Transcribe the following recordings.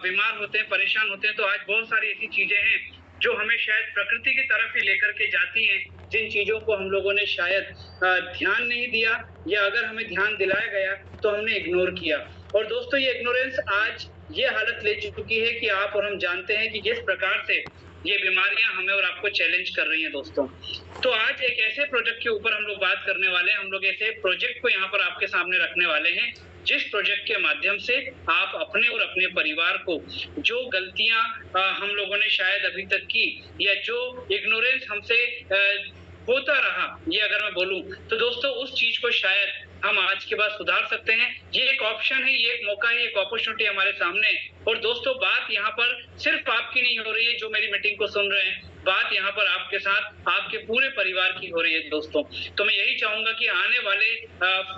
बीमार होते हैं, परेशान होते हैं, तो आज बहुत सारी ऐसी चीजें हैं जो हमें शायद प्रकृति की तरफ ही लेकर के जाती हैं, जिन चीजों को हम लोगों ने शायद ध्यान नहीं दिया, या अगर हमें ध्यान दिलाया गया तो हमने इग्नोर किया। और दोस्तों, ये इग्नोरेंस आज ये हालत ले चुकी है कि आप और हम जानते हैं कि जिस प्रकार से ये बीमारियां हमें और आपको चैलेंज कर रही हैं दोस्तों। तो आज एक ऐसे प्रोजेक्ट के ऊपर हम लोग बात करने वाले हैं, हम लोग ऐसे प्रोजेक्ट को यहाँ पर आपके सामने रखने वाले हैं, जिस प्रोजेक्ट के माध्यम से आप अपने और अपने परिवार को जो गलतियां हम लोगों ने शायद अभी तक की, या जो इग्नोरेंस हमसे होता रहा, ये अगर मैं बोलूं तो दोस्तों, उस चीज को शायद हम आज के बाद सुधार सकते हैं। ये एक ऑप्शन है, ये एक मौका है, एक अपॉर्चुनिटी हमारे सामने। और दोस्तों, बात यहाँ पर सिर्फ आपकी नहीं हो रही है जो मेरी मीटिंग को सुन रहे हैं, बात यहाँ पर आपके साथ आपके पूरे परिवार की हो रही है दोस्तों। तो मैं यही चाहूंगा कि आने वाले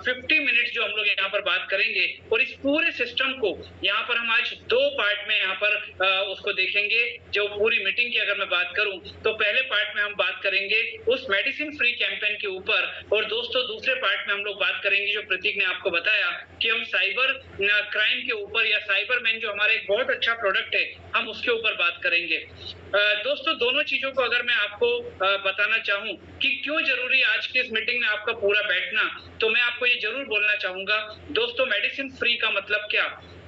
50 मिनट जो हम लोग यहाँ पर बात करेंगे, और इस पूरे सिस्टम को यहाँ पर हम आज 2 पार्ट में यहाँ पर उसको देखेंगे। जो पूरी मीटिंग की अगर मैं बात करूं तो पहले पार्ट में हम बात करेंगे उस मेडिसिन फ्री कैंपेन के ऊपर, और दोस्तों दूसरे पार्ट में हम लोग बात करेंगे जो प्रतीक ने आपको बताया कि हम साइबर क्राइम के ऊपर, या साइबर मैन जो हमारा एक बहुत अच्छा प्रोडक्ट है, हम उसके ऊपर बात करेंगे। दोस्तों, दोनों चीजों को अगर मैं आपको बताना चाहूं कि क्यों जरूरी आज की इस मीटिंग में आपका पूरा बैठना, तो मैं आपको ये जरूर बोलना चाहूंगा दोस्तों, मेडिसिन फ्री का मतलब क्या।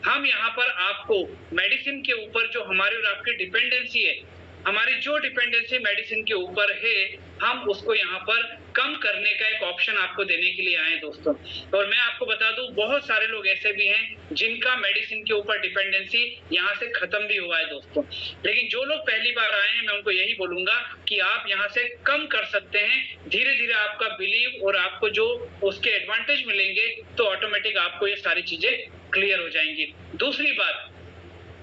हम यहाँ पर आपको मेडिसिन के ऊपर जो हमारी और आपकी डिपेंडेंसी है, हमारी जो डिपेंडेंसी मेडिसिन के ऊपर है, हम उसको यहाँ पर कम करने का एक ऑप्शन आपको देने के लिए आए दोस्तों। और मैं आपको बता दूं, बहुत सारे लोग ऐसे भी हैं जिनका मेडिसिन के ऊपर डिपेंडेंसी यहाँ से खत्म भी हुआ है दोस्तों। लेकिन जो लोग पहली बार आए हैं, मैं उनको यही बोलूंगा कि आप यहाँ से कम कर सकते हैं। धीरे धीरे आपका बिलीव और आपको जो उसके एडवांटेज मिलेंगे, तो ऑटोमेटिक आपको ये सारी चीजें क्लियर हो जाएंगी। दूसरी बात,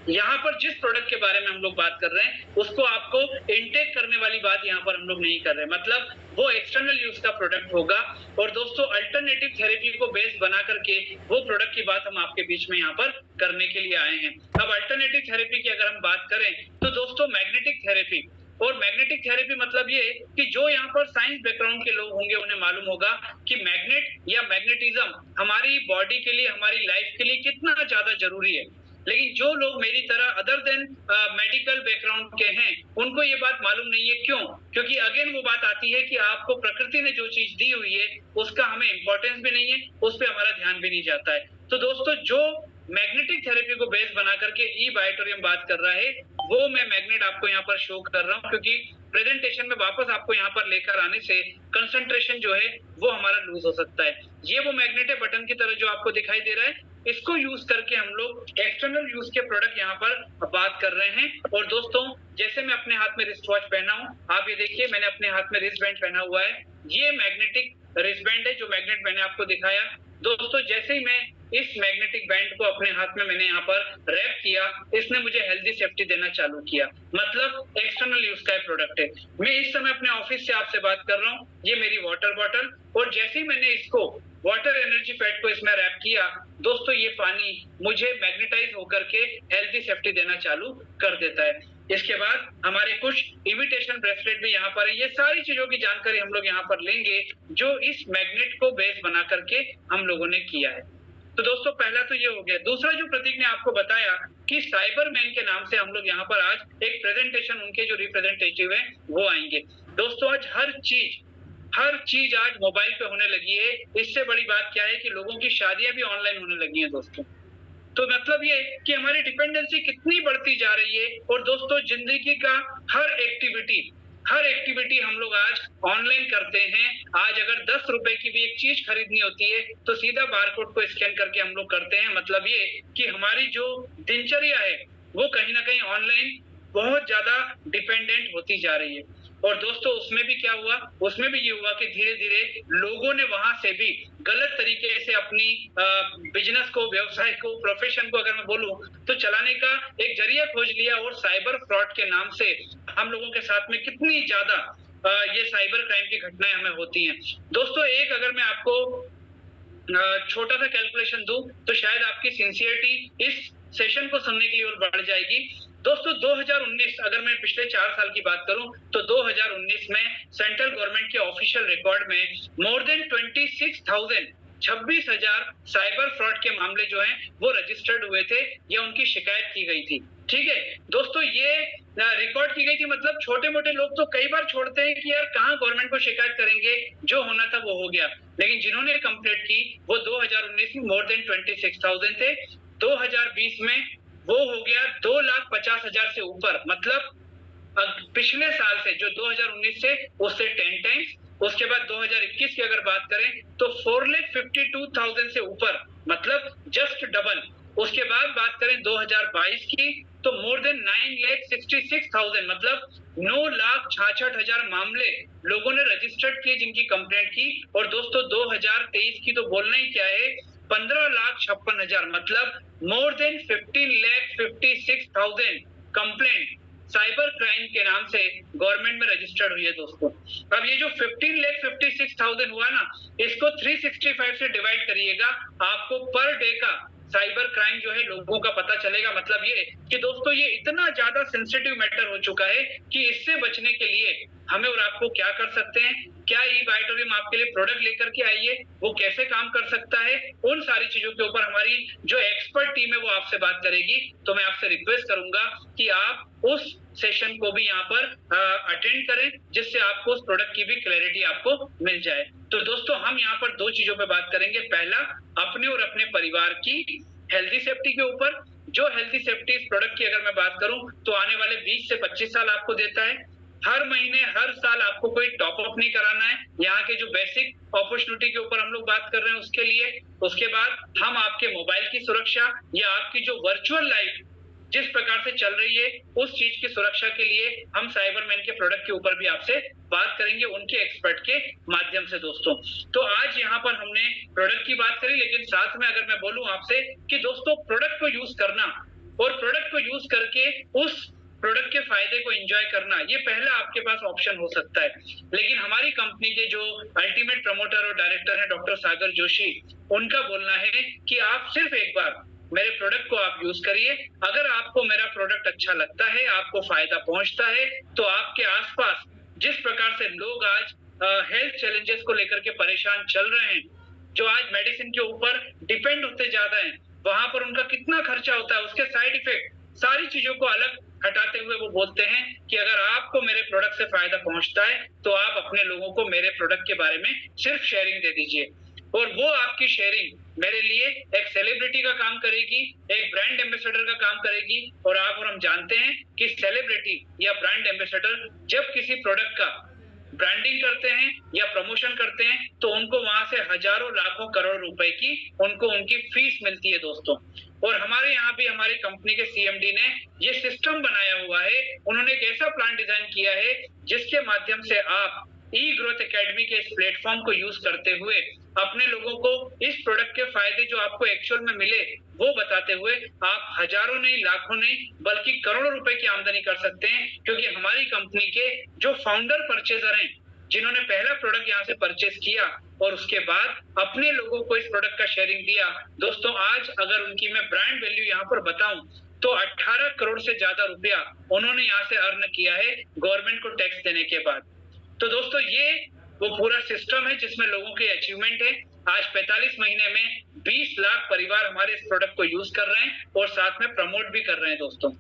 यहाँ पर जिस प्रोडक्ट के बारे में हम लोग बात कर रहे हैं, उसको आपको इनटेक करने वाली बात यहाँ पर हम लोग नहीं कर रहे, मतलब वो एक्सटर्नल यूज का प्रोडक्ट होगा। और दोस्तों, अल्टरनेटिव थेरेपी को बेस बना करके वो प्रोडक्ट की बात हम आपके बीच में यहाँ पर करने के लिए आए हैं। अब अल्टरनेटिव थेरेपी की अगर हम बात करें तो दोस्तों, मैग्नेटिक थेरेपी। और मैग्नेटिक थेरेपी मतलब ये कि जो यहाँ पर साइंस बैकग्राउंड के लोग होंगे, उन्हें मालूम होगा कि मैग्नेट या मैग्नेटिज्म हमारी बॉडी के लिए, हमारी लाइफ के लिए कितना ज्यादा जरूरी है। लेकिन जो लोग मेरी तरह अदर देन मेडिकल बैकग्राउंड के हैं, उनको ये बात मालूम नहीं है। क्यों? क्योंकि अगेन वो बात आती है कि आपको प्रकृति ने जो चीज दी हुई है, उसका हमें इंपॉर्टेंस भी नहीं है, उस पर हमारा ध्यान भी नहीं जाता है। तो दोस्तों, जो मैग्नेटिक थेरेपी को बेस बना करके ई बायोटोरियम बात कर रहा है, वो मैं मैग्नेट आपको यहाँ पर शो कर रहा हूँ, क्योंकि प्रेजेंटेशन में वापस आपको यहाँ पर लेकर आने से कंसंट्रेशन जो है वो हमारा लूज हो सकता है। ये वो मैग्नेट है बटन की तरह जो आपको दिखाई दे रहा है, इसको यूज करके हम लोग एक्सटर्नल यूज के प्रोडक्ट यहाँ पर बात कर रहे हैं। और दोस्तों, जैसे मैं अपने हाथ में रिस्ट वॉच पहना हूँ, आप ये देखिए, मैंने अपने हाथ में रिस्ट बैंड पहना हुआ है। ये मैग्नेटिक रिस्ट बैंड है जो मैग्नेट मैंने आपको दिखाया दोस्तों। जैसे ही मैं इस मैग्नेटिक बैंड को अपने हाथ में मैंने यहाँ पर रैप किया, इसने मुझे हेल्दी सेफ्टी देना चालू किया, मतलब एक्सटर्नल यूज का प्रोडक्ट है। मैं इस समय अपने ऑफिस से आपसे बात कर रहा हूँ, ये मेरी वाटर बॉटल, और जैसे ही मैंने इसको वाटर एनर्जी पैड को इसमें रैप किया दोस्तों, ये पानी मुझे मैग्नेटाइज होकर के हेल्दी सेफ्टी देना चालू कर देता है। इसके बाद हमारे कुछ इमिटेशन ब्रेसलेट भी यहाँ पर है। ये सारी चीजों की जानकारी हम लोग यहाँ पर लेंगे जो इस मैग्नेट को बेस बना करके हम लोगों ने किया है। तो दोस्तों, पहला तो ये हो गया। दूसरा जो प्रतीक ने आपको बताया कि साइबर मैन के नाम से हम लोग यहाँ पर आज एक प्रेजेंटेशन, उनके जो रिप्रेजेंटेटिव है वो आएंगे दोस्तों। आज हर चीज आज मोबाइल पे होने लगी है। इससे बड़ी बात क्या है कि लोगों की शादियां भी ऑनलाइन होने लगी हैं दोस्तों। तो मतलब ये कि हमारी डिपेंडेंसी कितनी बढ़ती जा रही है। और दोस्तों, जिंदगी का हर एक्टिविटी हम लोग आज ऑनलाइन करते हैं। आज अगर 10 रुपए की भी एक चीज खरीदनी होती है तो सीधा बारकोड को स्कैन करके हम लोग करते हैं। मतलब ये कि हमारी जो दिनचर्या है वो कहीं ना कहीं ऑनलाइन बहुत ज्यादा डिपेंडेंट होती जा रही है। और दोस्तों, उसमें भी क्या हुआ, उसमें भी ये हुआ कि धीरे धीरे लोगों ने वहां से भी गलत तरीके से अपनी बिजनेस को, व्यवसाय को, प्रोफेशन को अगर मैं बोलूं तो चलाने का एक जरिया खोज लिया। और साइबर फ्रॉड के नाम से हम लोगों के साथ में कितनी ज्यादा ये साइबर क्राइम की घटनाएं हमें होती हैं दोस्तों। एक अगर मैं आपको छोटा सा कैलकुलेशन दूं तो शायद आपकी सिंसियरिटी इस सेशन को सुनने के लिए और बढ़ जाएगी दोस्तों। 2019, अगर मैं पिछले 4 साल की बात करूं तो 2019 में सेंट्रल गवर्नमेंट के ऑफिशियल रिकॉर्ड में मोर देन 26,000 26,000 साइबर फ्रॉड के मामले जो हैं वो रजिस्टर्ड हुए थे या उनकी शिकायत की गई थी। ठीक है दोस्तों, ये रिकॉर्ड की गई थी। मतलब छोटे मोटे लोग तो कई बार छोड़ते हैं कि यार कहाँ गवर्नमेंट को शिकायत करेंगे, जो होना था वो हो गया, लेकिन जिन्होंने कंप्लेंट की वो 2019 में मोर देन 26,000 थे। 2020 में वो हो गया 2,50,000 से ऊपर। मतलब पिछले साल से जो 2019 से उससे 10 टाइम्स, उसके बाद 2021 की अगर बात करें तो 4,52,000 से ऊपर, मतलब जस्ट डबल। उसके बाद बात करें 2022 की तो मोर देन 9,66,000, मतलब 9,66,000 मामले लोगों ने रजिस्टर्ड किए जिनकी कंप्लेंट की। और दोस्तों 2023 की तो बोलना ही क्या है, 15,56,000, मतलब more than 15,56,000 complaint cyber crime के नाम से गवर्नमेंट में रजिस्टर्ड हुई है दोस्तों। अब ये जो 15,56,000 हुआ ना, इसको 365 से डिवाइड करिएगा, आपको पर डे का साइबर क्राइम जो है लोगों का पता चलेगा। मतलब ये कि दोस्तों ये इतना ज्यादा सेंसिटिव मैटर हो चुका है कि इससे बचने के लिए हमें और आपको क्या कर सकते हैं, क्या ई बायोटोरियम आपके लिए प्रोडक्ट लेकर के आई है, वो कैसे काम कर सकता है, उन सारी चीजों के ऊपर हमारी जो एक्सपर्ट टीम है वो आपसे बात करेगी। तो मैं आपसे रिक्वेस्ट करूंगा कि आप उस सेशन को भी यहाँ पर अटेंड करें, जिससे आपको उस प्रोडक्ट की भी क्लैरिटी आपको मिल जाए। तो दोस्तों हम यहाँ पर दो चीजों पे बात करेंगे। पहला, अपने और अपने परिवार की हेल्थी सेफ्टी के ऊपर। जो हेल्थी सेफ्टी इस प्रोडक्ट की अगर मैं बात करूं तो आने वाले 20 से 25 साल आपको देता है। हर महीने हर साल आपको कोई टॉप अप नहीं कराना है। यहाँ के जो बेसिक अपॉर्चुनिटी के ऊपर हम लोग बात कर रहे हैं उसके लिए। उसके बाद हम आपके मोबाइल की सुरक्षा या आपकी जो वर्चुअल लाइफ जिस प्रकार से चल रही है उस चीज की सुरक्षा के लिए हम साइबरमैन के प्रोडक्ट के ऊपर भी आपसे बात करेंगे उनके एक्सपर्ट के माध्यम से दोस्तों। तो आज यहाँ पर हमने प्रोडक्ट की बात करी, लेकिन साथ में अगर मैं बोलूं आपसे कि दोस्तों प्रोडक्ट को यूज करना और प्रोडक्ट को यूज करके उस प्रोडक्ट के फायदे को एंजॉय करना, ये पहला आपके पास ऑप्शन हो सकता है। लेकिन हमारी कंपनी के जो अल्टीमेट प्रमोटर और डायरेक्टर है डॉक्टर सागर जोशी, उनका बोलना है कि आप सिर्फ एक बार मेरे प्रोडक्ट को आप यूज करिए। अगर आपको मेरा प्रोडक्ट अच्छा लगता है, आपको फायदा पहुंचता है, तो आपके आसपास जिस प्रकार से लोग आज हेल्थ चैलेंजेस को लेकर के परेशान चल रहे हैं, जो आज मेडिसिन के ऊपर डिपेंड होते ज्यादा हैं, वहां पर उनका कितना खर्चा होता है, उसके साइड इफेक्ट, सारी चीजों को अलग हटाते हुए वो बोलते हैं कि अगर आपको मेरे प्रोडक्ट से फायदा पहुंचता है तो आप अपने लोगों को मेरे प्रोडक्ट के बारे में सिर्फ शेयरिंग दे दीजिए। और वो आपकी शेयरिंग मेरे लिए एक सेलिब्रिटी का काम करेगी, एक ब्रांड एम्बेसडर का काम करेगी। और आप और हम जानते हैं कि सेलिब्रिटी या ब्रांड एम्बेसडर जब किसी प्रोडक्ट का ब्रांडिंग करते हैं या प्रमोशन करते हैं तो उनको वहां से हजारों लाखों करोड़ रुपए की उनको उनकी फीस मिलती है दोस्तों। और हमारे यहाँ भी हमारी कंपनी के सीएमडी ने ये सिस्टम बनाया हुआ है। उन्होंने एक ऐसा प्लान डिजाइन किया है जिसके माध्यम से आप ई ग्रोथ एकेडमी के इस प्लेटफॉर्म को यूज करते हुए अपने लोगों को इस प्रोडक्ट के फायदे जो आपको एक्चुअल में मिले वो बताते हुए आप हजारों नहीं, लाखों नहीं, बल्कि करोड़ों रुपए की आमदनी कर सकते हैं। क्योंकि हमारी कंपनी के जो फाउंडर परचेजर हैं, जिन्होंने पहला प्रोडक्ट यहाँ से परचेस किया और उसके बाद अपने लोगों को इस प्रोडक्ट का शेयरिंग दिया, दोस्तों आज अगर उनकी मैं ब्रांड वैल्यू यहाँ पर बताऊं तो 18 करोड़ से ज्यादा रुपया उन्होंने यहाँ से अर्न किया है गवर्नमेंट को टैक्स देने के बाद। तो दोस्तों ये वो पूरा सिस्टम है जिसमें लोगों के अचीवमेंट है। आज 45 महीने में 20 लाख परिवार हमारे इस प्रोडक्ट को यूज कर रहे हैं और साथ में प्रमोट भी कर रहे हैं दोस्तों।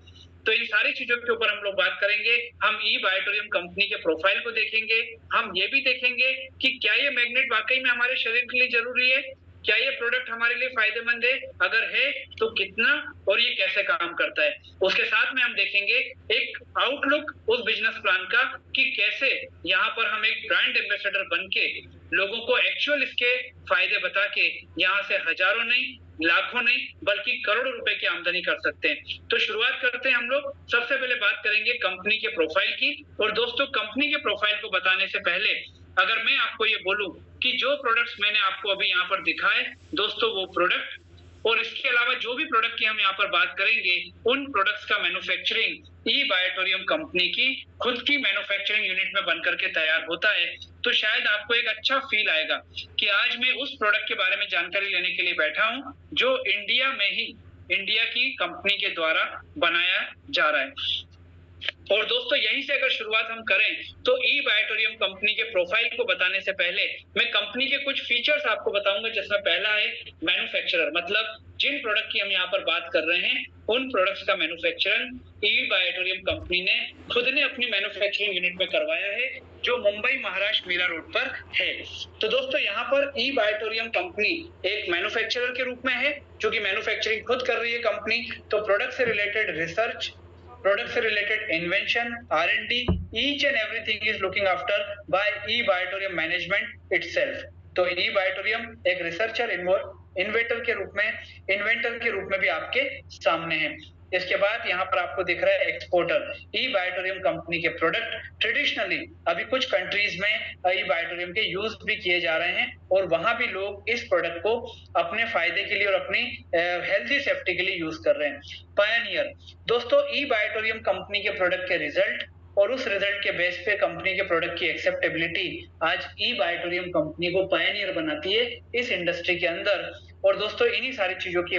तो इन सारी चीजों के ऊपर हम लोग बात करेंगे। हम ई बायोटोरियम कंपनी के प्रोफाइल को देखेंगे। हम ये भी देखेंगे कि क्या ये मैग्नेट वाकई में हमारे शरीर के लिए जरूरी है, क्या ये प्रोडक्ट हमारे लिए फायदेमंद है, अगर है तो कितना और ये कैसे काम करता है। उसके साथ में हम देखेंगे एक आउटलुक उस बिजनेस प्लान का कि कैसे यहाँ पर हम एक ब्रांड एम्बेसडर बन के लोगों को एक्चुअल इसके फायदे बता के यहाँ से हजारों नहीं, लाखों नहीं, बल्कि करोड़ों रुपए की आमदनी कर सकते हैं। तो शुरुआत करते हैं हम लोग। सबसे पहले बात करेंगे कंपनी के प्रोफाइल की। और दोस्तों कंपनी के प्रोफाइल को बताने से पहले अगर मैं आपको ये बोलूं कि जो प्रोडक्ट्स मैंने आपको अभी यहाँ पर दिखाए दोस्तों, वो प्रोडक्ट और इसके अलावा जो भी प्रोडक्ट की हम यहाँ पर बात करेंगे उन प्रोडक्ट्स का मैन्युफैक्चरिंग ई बायोटोरियम कंपनी की खुद की मैन्युफैक्चरिंग यूनिट में बनकर के तैयार होता है। तो शायद आपको एक अच्छा फील आएगा कि आज मैं उस प्रोडक्ट के बारे में जानकारी लेने के लिए बैठा हूँ जो इंडिया में ही इंडिया की कंपनी के द्वारा बनाया जा रहा है। और दोस्तों यहीं से अगर शुरुआत हम करें तो ई बायोटोरियम कंपनी के प्रोफाइल को बताने से पहले मैं कंपनी के कुछ फीचर्स आपको बताऊंगा, जिसमें पहला है मैन्युफैक्चरर, मतलब जिन प्रोडक्ट की हम यहाँ पर बात कर रहे हैं उन प्रोडक्ट्स का मैन्युफैक्चरिंग ई बायोटोरियम कंपनी ने खुद ने अपनी मैन्युफैक्चरिंग यूनिट में करवाया है, जो मुंबई महाराष्ट्र मीरा रोड पर है। तो दोस्तों यहाँ पर ई बायोटोरियम कंपनी एक मैन्युफैक्चरर के रूप में है, जो कि मैन्युफैक्चरिंग खुद कर रही है कंपनी। तो प्रोडक्ट से रिलेटेड रिसर्च, product से related invention, R&D, each and everything is looking after by eBiotorium management itself। तो eBiotorium एक रिसर्चर इन्वेंटर के रूप में भी आपके सामने है। इसके बाद यहाँ पर आपको दिख रहा है एक्सपोर्टर। ई बायोटोरियम कंपनी के प्रोडक्ट ट्रेडिशनली अभी कुछ कंट्रीज में ई बायोटोरियम के यूज भी किए जा रहे हैं, और वहां भी लोग इस प्रोडक्ट को अपने फायदे के लिए और अपनी हेल्थी सेफ्टी के लिए यूज कर रहे हैं। पायनियर, दोस्तों ई बायोटोरियम कंपनी के प्रोडक्ट के रिजल्ट और उस रिजल्ट के बेस पे कंपनी के प्रोडक्ट की एक्सेप्टेबिलिटी आज ई बायोटोरियम कंपनी को पायनियर बनाती है इस इंडस्ट्री के अंदर। और दोस्तों इन्हीं सारी चीजों के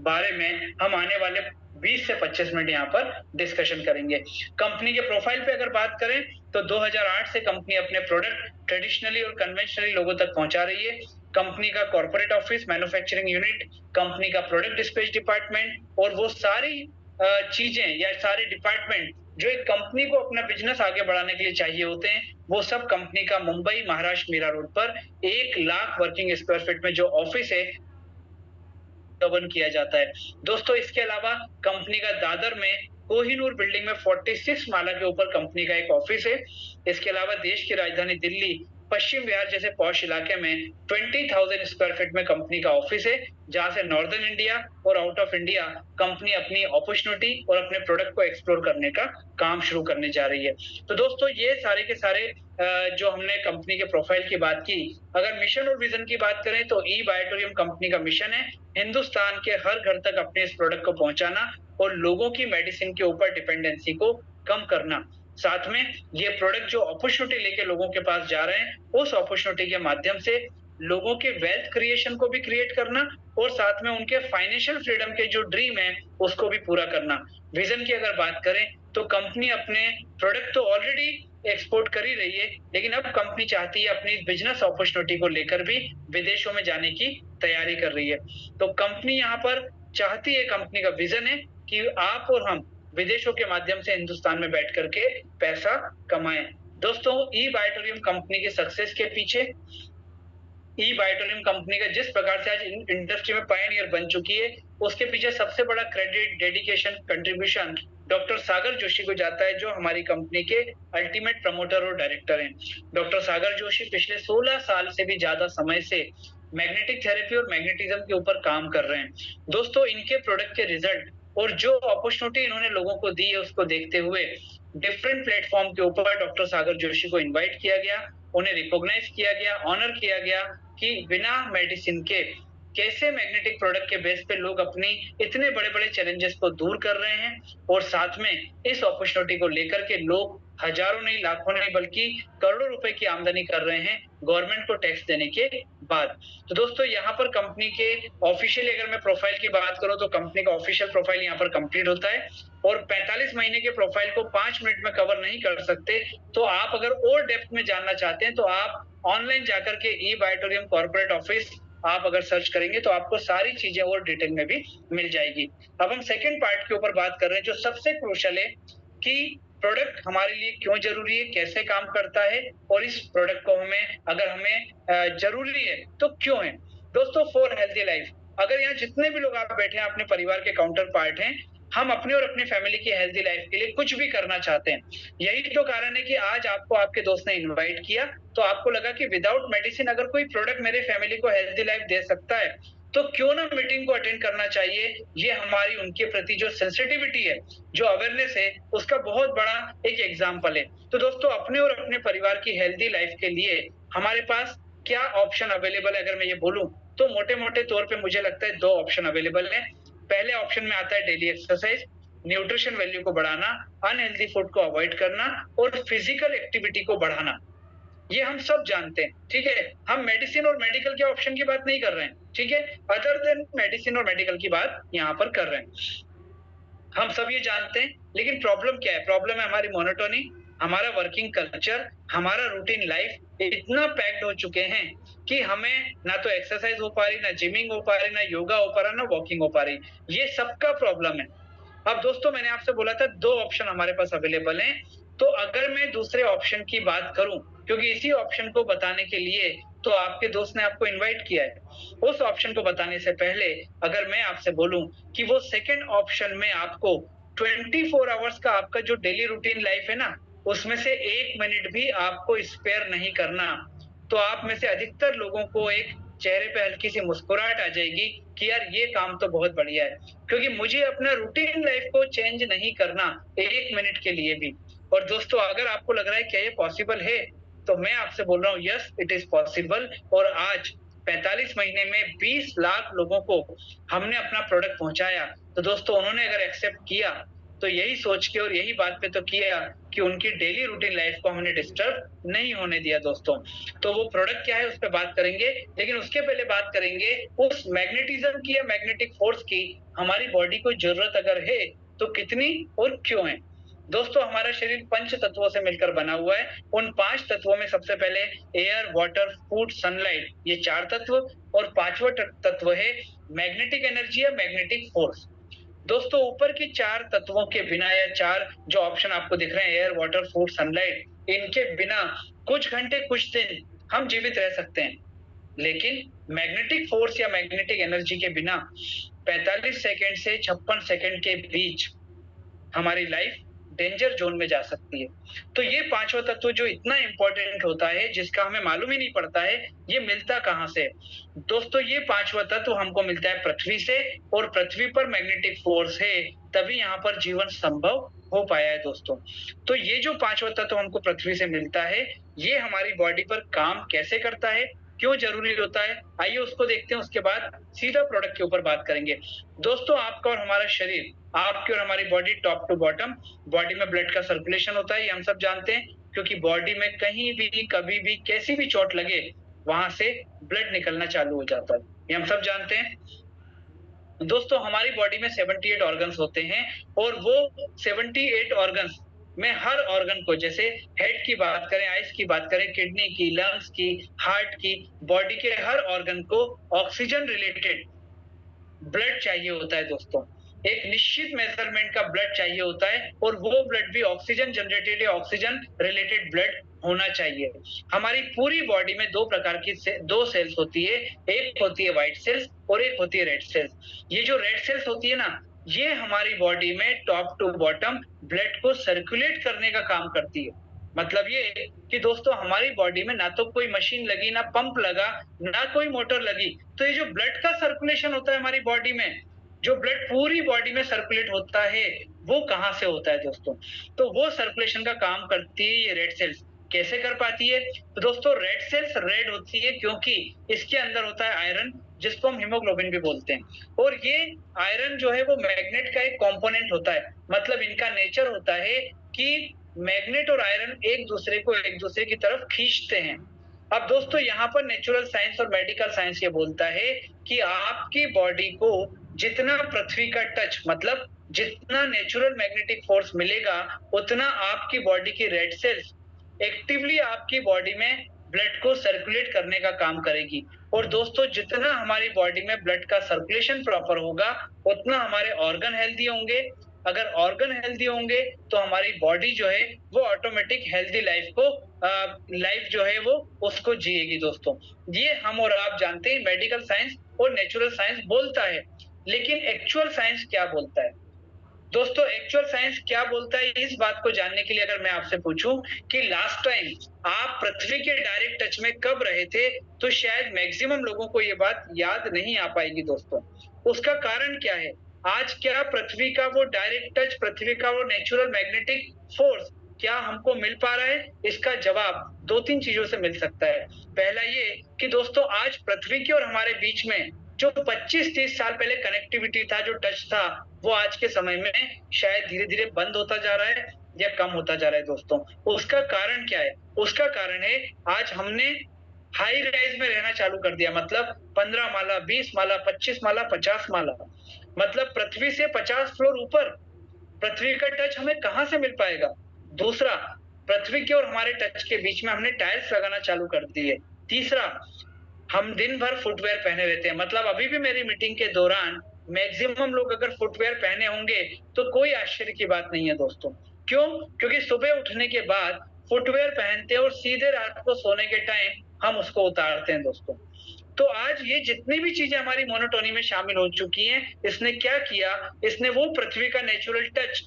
बारे में हम आने वाले 20 से 25 मिनट यहाँ पर डिस्कशन करेंगे। कंपनी के प्रोफाइल पे अगर बात करें तो 2008 से कंपनी अपने प्रोडक्ट ट्रेडिशनली और कन्वेंशनली लोगों तक पहुंचा रही है। कंपनी का corporate office, manufacturing unit, company का प्रोडक्ट डिस्पैच डिपार्टमेंट और वो सारी चीजें या सारे डिपार्टमेंट जो एक कंपनी को अपना बिजनेस आगे बढ़ाने के लिए चाहिए होते हैं, वो सब कंपनी का मुंबई महाराष्ट्र मीरा रोड पर 1 लाख वर्किंग स्क्वायर फीट में जो ऑफिस है गवर्न किया जाता है। दोस्तों इसके अलावा कंपनी का दादर में कोहिनूर बिल्डिंग में 46 माला के ऊपर कंपनी का एक ऑफिस है। इसके अलावा देश की राजधानी दिल्ली, पश्चिम बिहार जैसे पॉश इलाके में 20,000 स्क्वायर फीट में कंपनी का ऑफिस है, जहां से नॉर्दर्न इंडिया और आउट ऑफ इंडिया कंपनी अपनी अपॉर्चुनिटी और अपने प्रोडक्ट को एक्सप्लोर करने का काम शुरू करने जा रही है। तो दोस्तों ये सारे के सारे जो हमने कंपनी के प्रोफाइल की बात की। अगर मिशन और विजन की बात करें तो ई बायोटोरियम कंपनी का मिशन है हिंदुस्तान के हर घर तक अपने इस प्रोडक्ट को पहुंचाना और लोगों की मेडिसिन के ऊपर डिपेंडेंसी को कम करना। साथ में ये प्रोडक्ट जो अपॉर्चुनिटी लेके लोगों के पास जा रहे हैं, उस अपॉर्चुनिटी के माध्यम से लोगों के वेल्थ क्रिएशन को भी क्रिएट करना और साथ में उनके फाइनेंशियल फ्रीडम के जो ड्रीम है उसको भी पूरा करना। विजन की अगर बात करें तो कंपनी अपने प्रोडक्ट तो ऑलरेडी एक्सपोर्ट कर ही रही है, लेकिन अब कंपनी चाहती है अपनी बिजनेस अपॉर्चुनिटी को लेकर भी विदेशों में जाने की तैयारी कर रही है। तो कंपनी यहाँ पर चाहती है, कंपनी का विजन है कि आप और हम विदेशों के माध्यम से हिंदुस्तान में बैठ करके पैसा कमाएं। दोस्तों ई बायोटोरियम कंपनी के सक्सेस के पीछे, ई बायोटोरियम कंपनी का जिस प्रकार से आज इंडस्ट्री में पायनियर बन चुकी है, उसके पीछे सबसे बड़ा क्रेडिट, डेडिकेशन, कंट्रीब्यूशन डॉक्टर सागर जोशी को जाता है, जो हमारी कंपनी के अल्टीमेट प्रमोटर और डायरेक्टर हैं। डॉक्टर सागर जोशी पिछले 16 साल से भी ज्यादा समय से मैग्नेटिक थेरेपी और मैग्नेटिज्म के ऊपर काम कर रहे हैं। दोस्तों इनके प्रोडक्ट के रिजल्ट और जो अपॉर्चुनिटी इन्होंने लोगों को दी है, उसको देखते हुए डिफरेंट प्लेटफॉर्म के ऊपर डॉक्टर सागर जोशी को इनवाइट किया गया, उन्हें रिकॉग्नाइज किया गया, ऑनर किया गया कि बिना मेडिसिन के कैसे मैग्नेटिक प्रोडक्ट के बेस पे लोग अपनी इतने बड़े बड़े चैलेंजेस को दूर कर रहे हैं, और साथ में इस अपॉर्चुनिटी को लेकर के लोग हजारों नहीं, लाखों नहीं, बल्कि करोड़ों रुपए की आमदनी कर रहे हैं गवर्नमेंट को टैक्स देने के बाद। तो दोस्तों यहाँ पर कंपनी के ऑफिशियली अगर मैं प्रोफाइल की बात करूं तो कंपनी का ऑफिशियल प्रोफाइल यहाँ पर कंप्लीट होता है, और 45 महीने के प्रोफाइल को 5 मिनट में कवर नहीं कर सकते। तो आप अगर और डेप्थ में जानना चाहते हैं तो आप ऑनलाइन जाकर के ई बायोटोरियम कॉर्पोरेट ऑफिस आप अगर सर्च करेंगे तो आपको सारी चीजें और डिटेल में भी मिल जाएगी। अब हम सेकंड पार्ट के ऊपर बात कर रहे हैं, जो सबसे क्रूशियल है कि प्रोडक्ट हमारे लिए क्यों जरूरी है, कैसे काम करता है, और इस प्रोडक्ट को हमें जरूरी है तो क्यों है। दोस्तों फॉर हेल्थी लाइफ, अगर यहाँ जितने भी लोग आप बैठे हैं अपने परिवार के काउंटर पार्ट हैं, हम अपने और अपनी फैमिली की हेल्थी लाइफ के लिए कुछ भी करना चाहते हैं। यही तो कारण है कि आज आपको आपके दोस्त ने इनवाइट किया, तो आपको लगा कि विदाउट मेडिसिन अगर कोई प्रोडक्ट मेरे फैमिली को हेल्थी लाइफ दे सकता है तो क्यों ना मीटिंग को अटेंड करना चाहिए। ये हमारी उनके प्रति जो सेंसिटिविटी है, जो अवेयरनेस है, उसका बहुत बड़ा एक एग्जाम्पल है। तो दोस्तों अपने और अपने परिवार की हेल्थी लाइफ के लिए हमारे पास क्या ऑप्शन अवेलेबल है, अगर मैं ये बोलूं तो मोटे मोटे तौर पे मुझे लगता है 2 ऑप्शन अवेलेबल है। पहले ऑप्शन में आता है डेली एक्सरसाइज, न्यूट्रिशन वैल्यू को बढ़ाना, अनहेल्दी फूड को अवॉइड करना और फिजिकल एक्टिविटी को बढ़ाना। ये हम सब जानते हैं, ठीक है। हम मेडिसिन और मेडिकल के ऑप्शन की बात नहीं कर रहे हैं, ठीक है, अदर देन मेडिसिन और मेडिकल की बात यहाँ पर कर रहे हैं। हम सब ये जानते हैं, लेकिन प्रॉब्लम क्या है? प्रॉब्लम है हमारी मोनोटोनी, हमारा वर्किंग कल्चर, हमारा रूटीन लाइफ इतना पैक्ड हो चुके हैं कि हमें ना तो एक्सरसाइज हो पा रही, ना जिमिंग हो पा रही, ना योगा हो पा रहा, ना वॉकिंग हो पा रही। ये सबका प्रॉब्लम है। अब दोस्तों मैंने आपसे बोला था 2 ऑप्शन हमारे पास अवेलेबल हैं, तो अगर मैं दूसरे ऑप्शन की बात करूँ, क्योंकि इसी ऑप्शन को बताने के लिए तो आपके दोस्त ने आपको इनवाइट किया है। उस ऑप्शन को बताने से पहले अगर मैं आपसे बोलूँ कि वो सेकंड ऑप्शन में आपको 24 आवर्स का आपका जो डेली रूटीन लाइफ है ना, उसमें से 1 मिनट भी आपको स्पेयर नहीं करना, तो आप में से अधिकतर लोगों को एक चेहरे पे हल्की सी मुस्कुराहट आ जाएगी कि यार ये काम तो बहुत बढ़िया है, क्योंकि मुझे अपना रूटीन लाइफ को चेंज नहीं करना 1 मिनट के लिए भी। और दोस्तों अगर आपको लग रहा है क्या ये पॉसिबल है, तो मैं आपसे बोल रहा हूँ यस इट इज पॉसिबल। और आज 45 महीने में 20 लाख लोगों को हमने अपना प्रोडक्ट पहुंचाया। तो दोस्तों उन्होंने अगर एक्सेप्ट किया तो यही सोच के और यही बात पे तो किया कि उनकी डेली रूटीन लाइफ को हमने डिस्टर्ब नहीं होने दिया दोस्तों। तो वो प्रोडक्ट क्या है उस पर बात करेंगे, लेकिन उसके पहले बात करेंगे उस मैग्नेटिज्म की या मैग्नेटिक फोर्स की हमारी बॉडी को जरूरत अगर है तो कितनी और क्यों है। दोस्तों हमारा शरीर 5 तत्वों से मिलकर बना हुआ है। उन 5 तत्वों में सबसे पहले एयर, वाटर, फूड, सनलाइट, ये 4 तत्व, और 5वां तत्व है मैग्नेटिक एनर्जी या मैग्नेटिक फोर्स। दोस्तों ऊपर की 4 तत्वों के बिना या 4 जो ऑप्शन आपको दिख रहे हैं एयर, वाटर, फूड, सनलाइट, इनके बिना कुछ घंटे, कुछ दिन हम जीवित रह सकते हैं। लेकिन मैग्नेटिक फोर्स या मैग्नेटिक एनर्जी के बिना 45 सेकंड से 56 सेकंड के बीच हमारी लाइफ डेंजर जोन में जा सकती है। तो ये 5वां तत्व जो इतना इंपॉर्टेंट होता है, जिसका हमें मालूम ही नहीं पड़ता है, ये मिलता कहाँ से? दोस्तों ये 5वां तत्व हमको मिलता है पृथ्वी से, और पृथ्वी पर मैग्नेटिक फोर्स है, तभी यहाँ पर जीवन संभव हो पाया है दोस्तों। तो ये जो 5वां तत्व हमको पृथ्वी से मिलता है, ये हमारी बॉडी पर काम कैसे करता है, क्यों जरूरी होता है, आइए उसको देखते हैं। उसके बाद सीधा प्रोडक्ट के ऊपर बात करेंगे। दोस्तों आपका और हमारा शरीर, आपकी और हमारी body top to bottom, body में ब्लड का सर्कुलेशन होता है, ये हम सब जानते हैं, क्योंकि बॉडी में कहीं भी, कभी भी, कैसी भी चोट लगे, वहां से ब्लड निकलना चालू हो जाता है, ये हम सब जानते हैं। दोस्तों हमारी बॉडी में 78 ऑर्गन्स होते हैं, और वो 78 ऑर्गन्स में हर ऑर्गन को, जैसे हेड की बात करें, आइज की बात करें, किडनी की, लंग्स की, हार्ट की, बॉडी के हर ऑर्गन को ऑक्सीजन रिलेटेड ब्लड चाहिए होता है दोस्तों। एक निश्चित मेजरमेंट का ब्लड चाहिए होता है, और वो ब्लड भी ऑक्सीजन जनरेटेड या ऑक्सीजन रिलेटेड ब्लड होना चाहिए। हमारी पूरी बॉडी में 2 प्रकार की 2 सेल्स होती है, एक होती है व्हाइट सेल्स और एक होती है रेड सेल्स। ये जो रेड सेल्स होती है ना, ये हमारी बॉडी में टॉप टू बॉटम ब्लड को सर्कुलेट करने का काम करती है। मतलब ये कि दोस्तों हमारी बॉडी में ना तो कोई मशीन लगी, ना पंप लगा, ना कोई मोटर लगी, तो ये जो ब्लड का सर्कुलेशन होता है हमारी बॉडी में, जो ब्लड पूरी बॉडी में सर्कुलेट होता है, वो कहाँ से होता है दोस्तों? तो वो सर्कुलेशन का काम करती है ये रेड सेल्स। कैसे कर पाती है? तो दोस्तों रेड सेल्स रेड होती है क्योंकि इसके अंदर होता है आयरन, जिसको हम हीमोग्लोबिन भी बोलते हैं, और ये आयरन जो है वो मैग्नेट का एक कंपोनेंट होता है। मतलब इनका नेचर होता है कि मैग्नेट और आयरन एक दूसरे की तरफ खींचते हैं। अब दोस्तों यहाँ पर नेचुरल साइंस और मेडिकल साइंस ये बोलता है कि आपकी बॉडी को जितना पृथ्वी का टच, मतलब जितना नेचुरल मैग्नेटिक फोर्स मिलेगा, उतना आपकी बॉडी की रेड सेल्स एक्टिवली आपकी बॉडी में ब्लड को सर्कुलेट करने का काम करेगी। और दोस्तों जितना हमारी बॉडी में ब्लड का सर्कुलेशन प्रॉपर होगा, उतना हमारे ऑर्गन हेल्दी होंगे। अगर ऑर्गन हेल्दी होंगे तो हमारी बॉडी जो है वो ऑटोमेटिक हेल्दी लाइफ जो है वो उसको जिएगी दोस्तों। ये हम और आप जानते हैं, मेडिकल साइंस और नेचुरल साइंस बोलता है, लेकिन एक्चुअल साइंस क्या बोलता है? दोस्तों एक्चुअल साइंस क्या बोलता है, इस बात को जानने के लिए अगर मैं आपसे पूछूं कि लास्ट टाइम आप पृथ्वी के डायरेक्ट टच में कब रहे थे, तो शायद मैक्सिमम लोगों को ये बात याद नहीं आ पाएगी दोस्तों। उसका कारण क्या है? आज क्या पृथ्वी का वो डायरेक्ट टच, पृथ्वी का वो नेचुरल मैग्नेटिक फोर्स क्या हमको मिल पा रहा है? इसका जवाब 2-3 चीजों से मिल सकता है। पहला ये कि दोस्तों आज पृथ्वी के और हमारे बीच में जो 25-30 साल पहले कनेक्टिविटी था, जो टच था, वो आज के समय में शायद धीरे-धीरे बंद होता जा रहा है या कम होता जा रहा है दोस्तों। उसका कारण क्या है? उसका कारण है आज हमने हाई राइज में रहना चालू कर दिया। मतलब 15 माला, 20 माला, 25 माला, 50 माला, मतलब पृथ्वी से 50 फ्लोर ऊपर। पृथ्वी का टच हमें कहाँ से मिल पाएगा? दूसरा, पृथ्वी के और हमारे टच के बीच में हमने टाइल्स लगाना चालू कर दी है। तीसरा, हम दिन भर फुटवियर पहने रहते हैं, मतलब अभी भी मेरी मीटिंग के दौरान मैक्सिमम लोग अगर फुटवियर पहने होंगे तो कोई आश्चर्य की बात नहीं है दोस्तों। क्यों? क्योंकि सुबह उठने के बाद फुटवियर पहनते हैं और सीधे रात को सोने के टाइम हम उसको उतारते हैं दोस्तों। तो आज ये जितनी भी चीजें हमारी मोनोटोनी में शामिल हो चुकी हैं, इसने क्या किया? इसने वो पृथ्वी का नेचुरल टच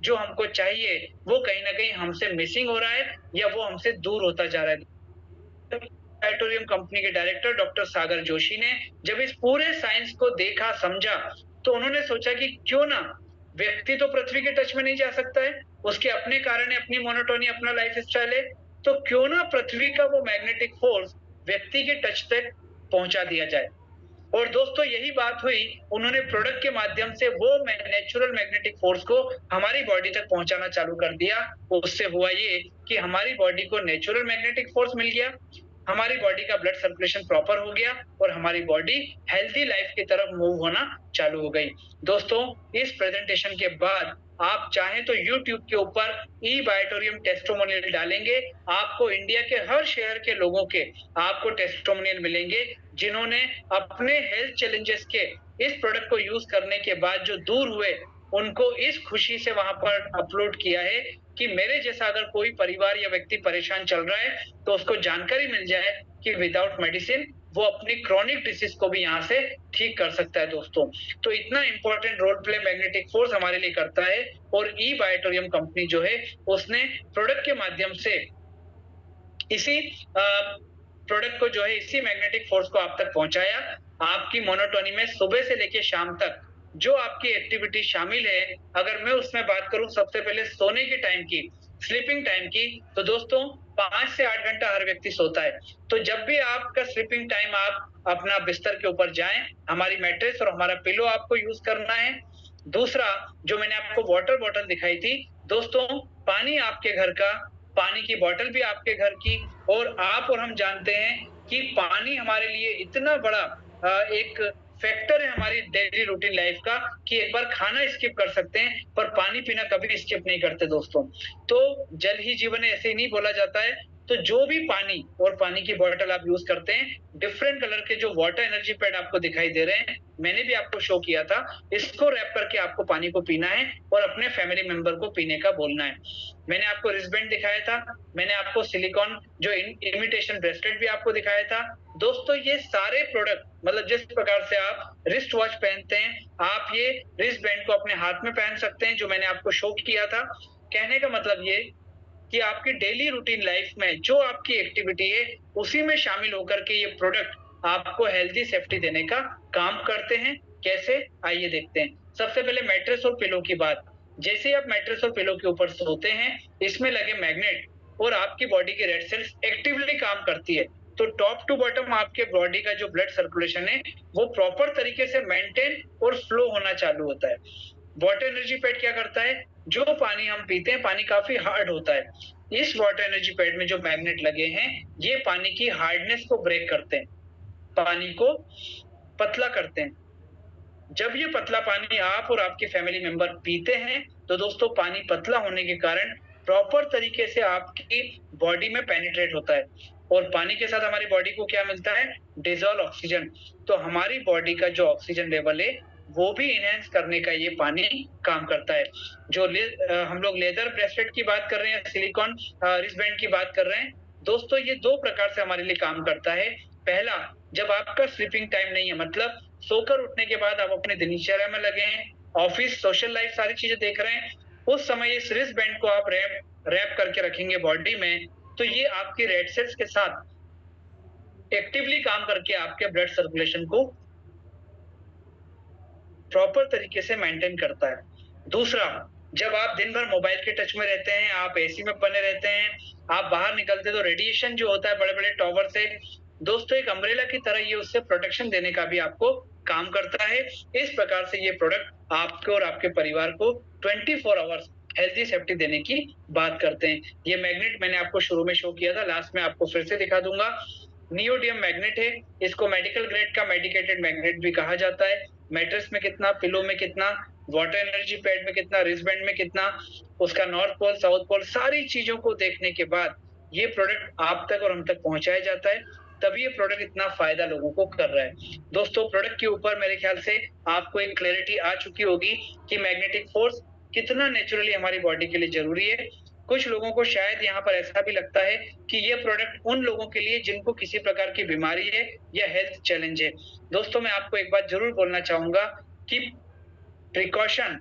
जो हमको चाहिए, वो कहीं न कहीं हमसे मिसिंग हो रहा है या वो हमसे दूर होता जा रहा है। प्लैनेटोरियम कंपनी के डायरेक्टर डॉक्टर सागर जोशी ने जब इस पूरे साइंस को देखा, समझा, तो उन्होंने सोचा कि क्यों ना व्यक्ति तो पृथ्वी के टच में नहीं जा सकता है, उसके अपने कारण है, अपनी मोनोटोनी, अपना लाइफस्टाइल है, तो क्यों ना पृथ्वी का वो मैग्नेटिक फोर्स व्यक्ति के टच तक पहुंचा दिया जाए। और दोस्तों यही बात हुई, उन्होंने प्रोडक्ट के माध्यम से वो नेचुरल मैग्नेटिक फोर्स को हमारी बॉडी तक पहुंचाना चालू कर दिया। उससे हुआ ये कि हमारी बॉडी को नेचुरल मैग्नेटिक फोर्स मिल गया, हमारी बॉडी का ब्लड सर्कुलेशन प्रॉपर हो गया और हमारी बॉडी हेल्थी लाइफ की तरफ मूव होना चालू हो गई। दोस्तों, इस प्रेजेंटेशन के बाद आप चाहें तो YouTube के ऊपर ई बायोटोरियम टेस्टिमोनियल डालेंगे, आपको इंडिया के हर शहर के लोगों के आपको टेस्टिमोनियल मिलेंगे, जिन्होंने अपने हेल्थ चैलेंजेस के इस प्रोडक्ट को यूज करने के बाद जो दूर हुए, उनको इस खुशी से वहां पर अपलोड किया है कि मेरे जैसा अगर कोई परिवार या व्यक्ति परेशान चल रहा है तो उसको जानकारी मिल जाए कि विदाउट मेडिसिन वो अपनी क्रॉनिक डिसीज को भी यहाँ से ठीक कर सकता है दोस्तों। तो इतना important role play magnetic force हमारे लिए करता है और ई बायोटोरियम कंपनी जो है उसने प्रोडक्ट के माध्यम से इसी प्रोडक्ट को जो है इसी मैग्नेटिक फोर्स को आप तक पहुंचाया। आपकी मोनोटोनी में सुबह से लेकर शाम तक जो आपकी एक्टिविटी शामिल है, अगर मैं उसमें बात करूं सबसे पहले सोने के टाइम की, स्लीपिंग टाइम की, तो दोस्तों 5 से 8 घंटा हर व्यक्ति सोता है। तो जब भी आपका स्लीपिंग टाइम आप अपना बिस्तर के ऊपर जाएं, हमारी मैट्रेस और हमारा पिलो आपको यूज करना है। दूसरा, जो मैंने आपको वाटर बॉटल दिखाई थी, दोस्तों पानी आपके घर का, पानी की बॉटल भी आपके घर की, और आप और हम जानते हैं कि पानी हमारे लिए इतना बड़ा एक फैक्टर है हमारी डेली रूटीन लाइफ का कि एक बार खाना स्किप कर सकते हैं पर पानी पीना कभी स्किप नहीं करते दोस्तों। तो जल ही जीवन है, ऐसे ही नहीं बोला जाता है। तो जो भी पानी और पानी की बोतल आप यूज करते हैं, डिफरेंट कलर के जो वाटर एनर्जी पैड आपको दिखाई दे रहे हैं, मैंने भी आपको शो किया था, इसको रैप करके आपको पानी को पीना है और अपने फैमिली मेंबर को पीने का बोलना है। मैंने आपको रिस्टबैंड दिखाया था, मैंने आपको सिलिकॉन जो इमिटेशन ब्रेसलेट भी आपको दिखाया था। दोस्तों ये सारे प्रोडक्ट, मतलब जिस प्रकार से आप रिस्ट वॉच पहनते हैं, आप ये रिस्ट बैंड को अपने हाथ में पहन सकते हैं, जो मैंने आपको शो किया था। कहने का मतलब ये कि आपकी डेली रूटीन लाइफ में जो आपकी एक्टिविटी है उसी में शामिल होकर के ये प्रोडक्ट आपको हेल्दी सेफ्टी देने का काम करते हैं। कैसे, आइए देखते हैं। सबसे पहले मैट्रेस और पिलो की बात। जैसे ही आप मैट्रेस और पिलो के ऊपर सोते हैं, इसमें लगे मैग्नेट और आपकी बॉडी की रेड सेल्स एक्टिवली काम करती है, तो टॉप टू बॉटम आपके बॉडी का जो ब्लड सर्कुलेशन है वो प्रॉपर तरीके से मेंटेन और फ्लो होना चालू होता है। वाटर एनर्जी पैड क्या करता है, जो पानी हम पीते हैं, पानी काफी हार्ड होता है, इस वाटर एनर्जी पैड में जो मैग्नेट लगे हैं ये पानी की हार्डनेस को ब्रेक करते हैं, पानी को पतला करते हैं। जब ये पतला पानी आप और आपके फैमिली मेंबर पीते हैं तो दोस्तों पानी पतला होने के कारण प्रॉपर तरीके से आपकी बॉडी में पेनिट्रेट होता है और पानी के साथ हमारी बॉडी को क्या मिलता है, डिजॉल्व ऑक्सीजन। तो हमारी बॉडी का जो ऑक्सीजन लेवल है वो भी इनहेंस करने का ये पानी काम करता है। जो हम लोग लेदर ब्रेसलेट की बात कर रहे हैं, सिलिकॉन रिस्टबैंड की बात कर रहे हैं, दोस्तों ये दो प्रकार से हमारे लिए काम करता है। पहला, जब आपका स्लीपिंग टाइम नहीं है, मतलब सोकर उठने के बाद आप अपने दिनचर्या में लगे हैं, ऑफिस, सोशल लाइफ, सारी चीजें देख रहे हैं, उस समय इस रिस्ट बैंड को आप रैप करके रखेंगे बॉडी में, तो ये आपकी रेड सेल्स के साथ एक्टिवली काम करके आपके ब्लड सर्कुलेशन को प्रॉपर तरीके से मेंटेन करता है। दूसरा, जब आप दिन भर मोबाइल के टच में रहते हैं, आप एसी में बने रहते हैं, आप बाहर निकलते तो रेडिएशन जो होता है बड़े बड़े टॉवर से, दोस्तों एक अम्ब्रेला की तरह ये उससे प्रोटेक्शन देने का भी आपको काम करता है। इस प्रकार से ये प्रोडक्ट आपको और आपके परिवार को 24 आवर्स हेल्थी सेफ्टी देने की बात करते हैं। ये मैग्नेट मैंने आपको शुरू में शो किया था, लास्ट में आपको फिर से दिखा दूंगा। नियोडियम मैग्नेट है, इसको मेडिकल ग्रेड का मेडिकेटेड मैग्नेट भी कहा जाता है। मैट्रेस में कितना, पिलो में कितना, वाटर एनर्जी पैड में कितना, रिस्ट बैंड में कितना, उसका नॉर्थ पोल, साउथ पोल, सारी चीजों को देखने के बाद ये प्रोडक्ट आप तक और हम तक पहुंचाया जाता है, तभी ये प्रोडक्ट इतना फायदा लोगों को कर रहा है। दोस्तों, प्रोडक्ट के ऊपर मेरे ख्याल से आपको एक क्लैरिटी आ चुकी होगी कि मैग्नेटिक फोर्स कितना नेचुरली हमारी बॉडी के लिए जरूरी है। कुछ लोगों को शायद यहाँ पर ऐसा भी लगता है कि ये प्रोडक्ट उन लोगों के लिए जिनको किसी प्रकार की बीमारी है या हेल्थ चैलेंज है। दोस्तों, मैं आपको एक बात जरूर बोलना चाहूंगा कि प्रिकॉशन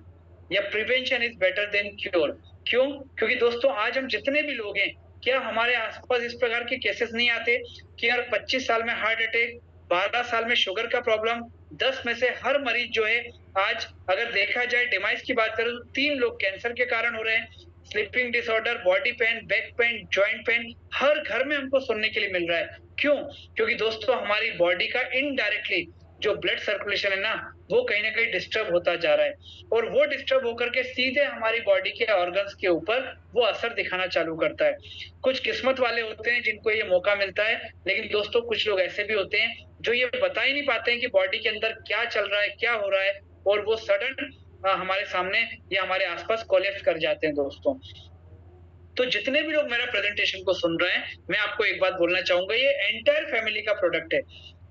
या prevention is better than cure. क्यों? क्योंकि दोस्तों, आज हम जितने भी लोग हैं, क्या हमारे आसपास इस प्रकार के केसेस नहीं आते कि यार 25 साल में हार्ट अटैक, 12 साल में शुगर का प्रॉब्लम, 10 में से हर मरीज जो है आज अगर देखा जाए डिमाइस की बात करें तो 3 लोग कैंसर के कारण हो रहे हैं। Sleeping disorder, body pain, back pain, joint pain हर घर में हमको सुनने के लिए मिल रहा है। क्यों? क्योंकि दोस्तों, हमारी बॉडी का इनडायरेक्टली जो ब्लड सर्कुलेशन है ना, वो कहीं ना कहीं डिस्टर्ब होता जा रहा है, और वो डिस्टर्ब होकर के सीधे हमारी बॉडी के ऑर्गन्स के ऊपर वो असर दिखाना चालू करता है। कुछ किस्मत वाले होते हैं जिनको ये मौका मिलता है, लेकिन दोस्तों कुछ लोग ऐसे भी होते हैं जो ये बता ही नहीं पाते हैं कि बॉडी के अंदर क्या चल रहा है, क्या हो रहा है, और वो सडन हमारे सामने या हमारे आसपास कोलैप्स कर जाते हैं। दोस्तों, तो जितने भी लोग मेरा प्रेजेंटेशन को सुन रहे हैं, मैं आपको एक बात बोलना चाहूंगा, ये एंटायर फैमिली का प्रोडक्ट है।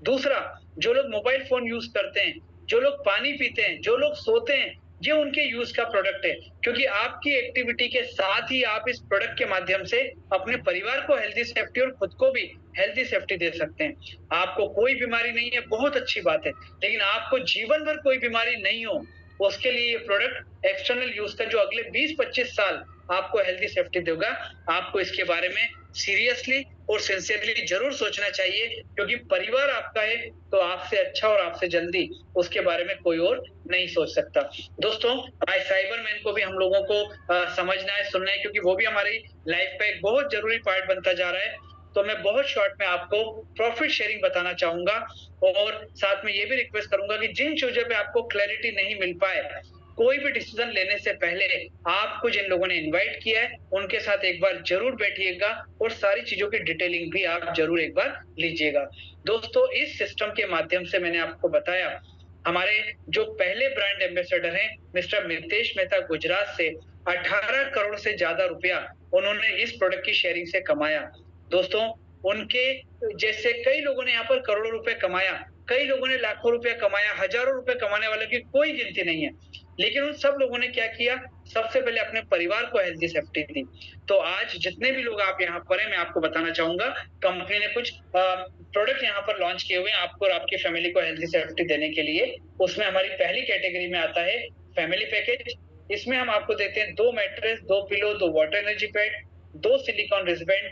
दूसरा, जो लोग मोबाइल फोन यूज करते हैं, जो लोग पानी पीते हैं, जो लोग सोते हैं, ये उनके यूज का प्रोडक्ट है, क्योंकि आपकी एक्टिविटी के साथ ही आप इस प्रोडक्ट के माध्यम से अपने परिवार को हेल्दी सेफ्टी और खुद को भी हेल्दी सेफ्टी दे सकते हैं। आपको कोई बीमारी नहीं है, बहुत अच्छी बात है, लेकिन आपको जीवन भर कोई बीमारी नहीं हो, उसके लिए ये प्रोडक्ट एक्सटर्नल यूज का जो अगले 20-25 साल आपको हेल्दी सेफ्टी देगा, आपको इसके बारे में सीरियसली और सिंसियरली जरूर सोचना चाहिए, क्योंकि परिवार आपका है तो आपसे अच्छा और आपसे जल्दी उसके बारे में कोई और नहीं सोच सकता। दोस्तों, आज साइबरमैन को भी हम लोगों को समझना है, सुनना है, क्योंकि वो भी हमारी लाइफ का एक बहुत जरूरी पार्ट बनता जा रहा है। तो मैं बहुत शॉर्ट में आपको प्रॉफिट शेयरिंग बताना चाहूंगा, और साथ में ये भी रिक्वेस्ट करूंगा कि जिन चीजों पे आपको क्लैरिटी नहीं मिल पाए, कोई भी डिसीजन लेने से पहले आपको जिन लोगों ने इनवाइट किया है उनके साथ एक बार जरूर बैठिएगा और सारी चीजों की डिटेलिंग भी आप जरूर एक बार लीजिएगा। दोस्तों, इस सिस्टम के माध्यम से मैंने आपको बताया, हमारे जो पहले ब्रांड एम्बेसडर हैं मिस्टर मितेश मेहता गुजरात से 18 करोड़ से ज्यादा रुपया उन्होंने इस प्रोडक्ट की शेयरिंग से कमाया। दोस्तों, उनके जैसे कई लोगों ने यहाँ पर करोड़ों रुपए कमाया, कई लोगों ने लाखों रुपया कमाया, हजारों रुपए कमाने वालों की कोई गिनती नहीं है, लेकिन उन सब लोगों ने क्या किया, सबसे पहले अपने परिवार को हेल्दी सेफ्टी दी। तो आज जितने भी लोग आप यहाँ पर हैं, मैं आपको बताना चाहूंगा, कंपनी ने कुछ प्रोडक्ट यहाँ पर लॉन्च किए हुए हैं आपको और आपकी फैमिली को हेल्दी सेफ्टी देने के लिए। उसमें हमारी पहली कैटेगरी में आता है फैमिली पैकेज। इसमें हम आपको देते हैं 2 mattress, 2 pillow, 2 water energy pad, 2 silicon wristband,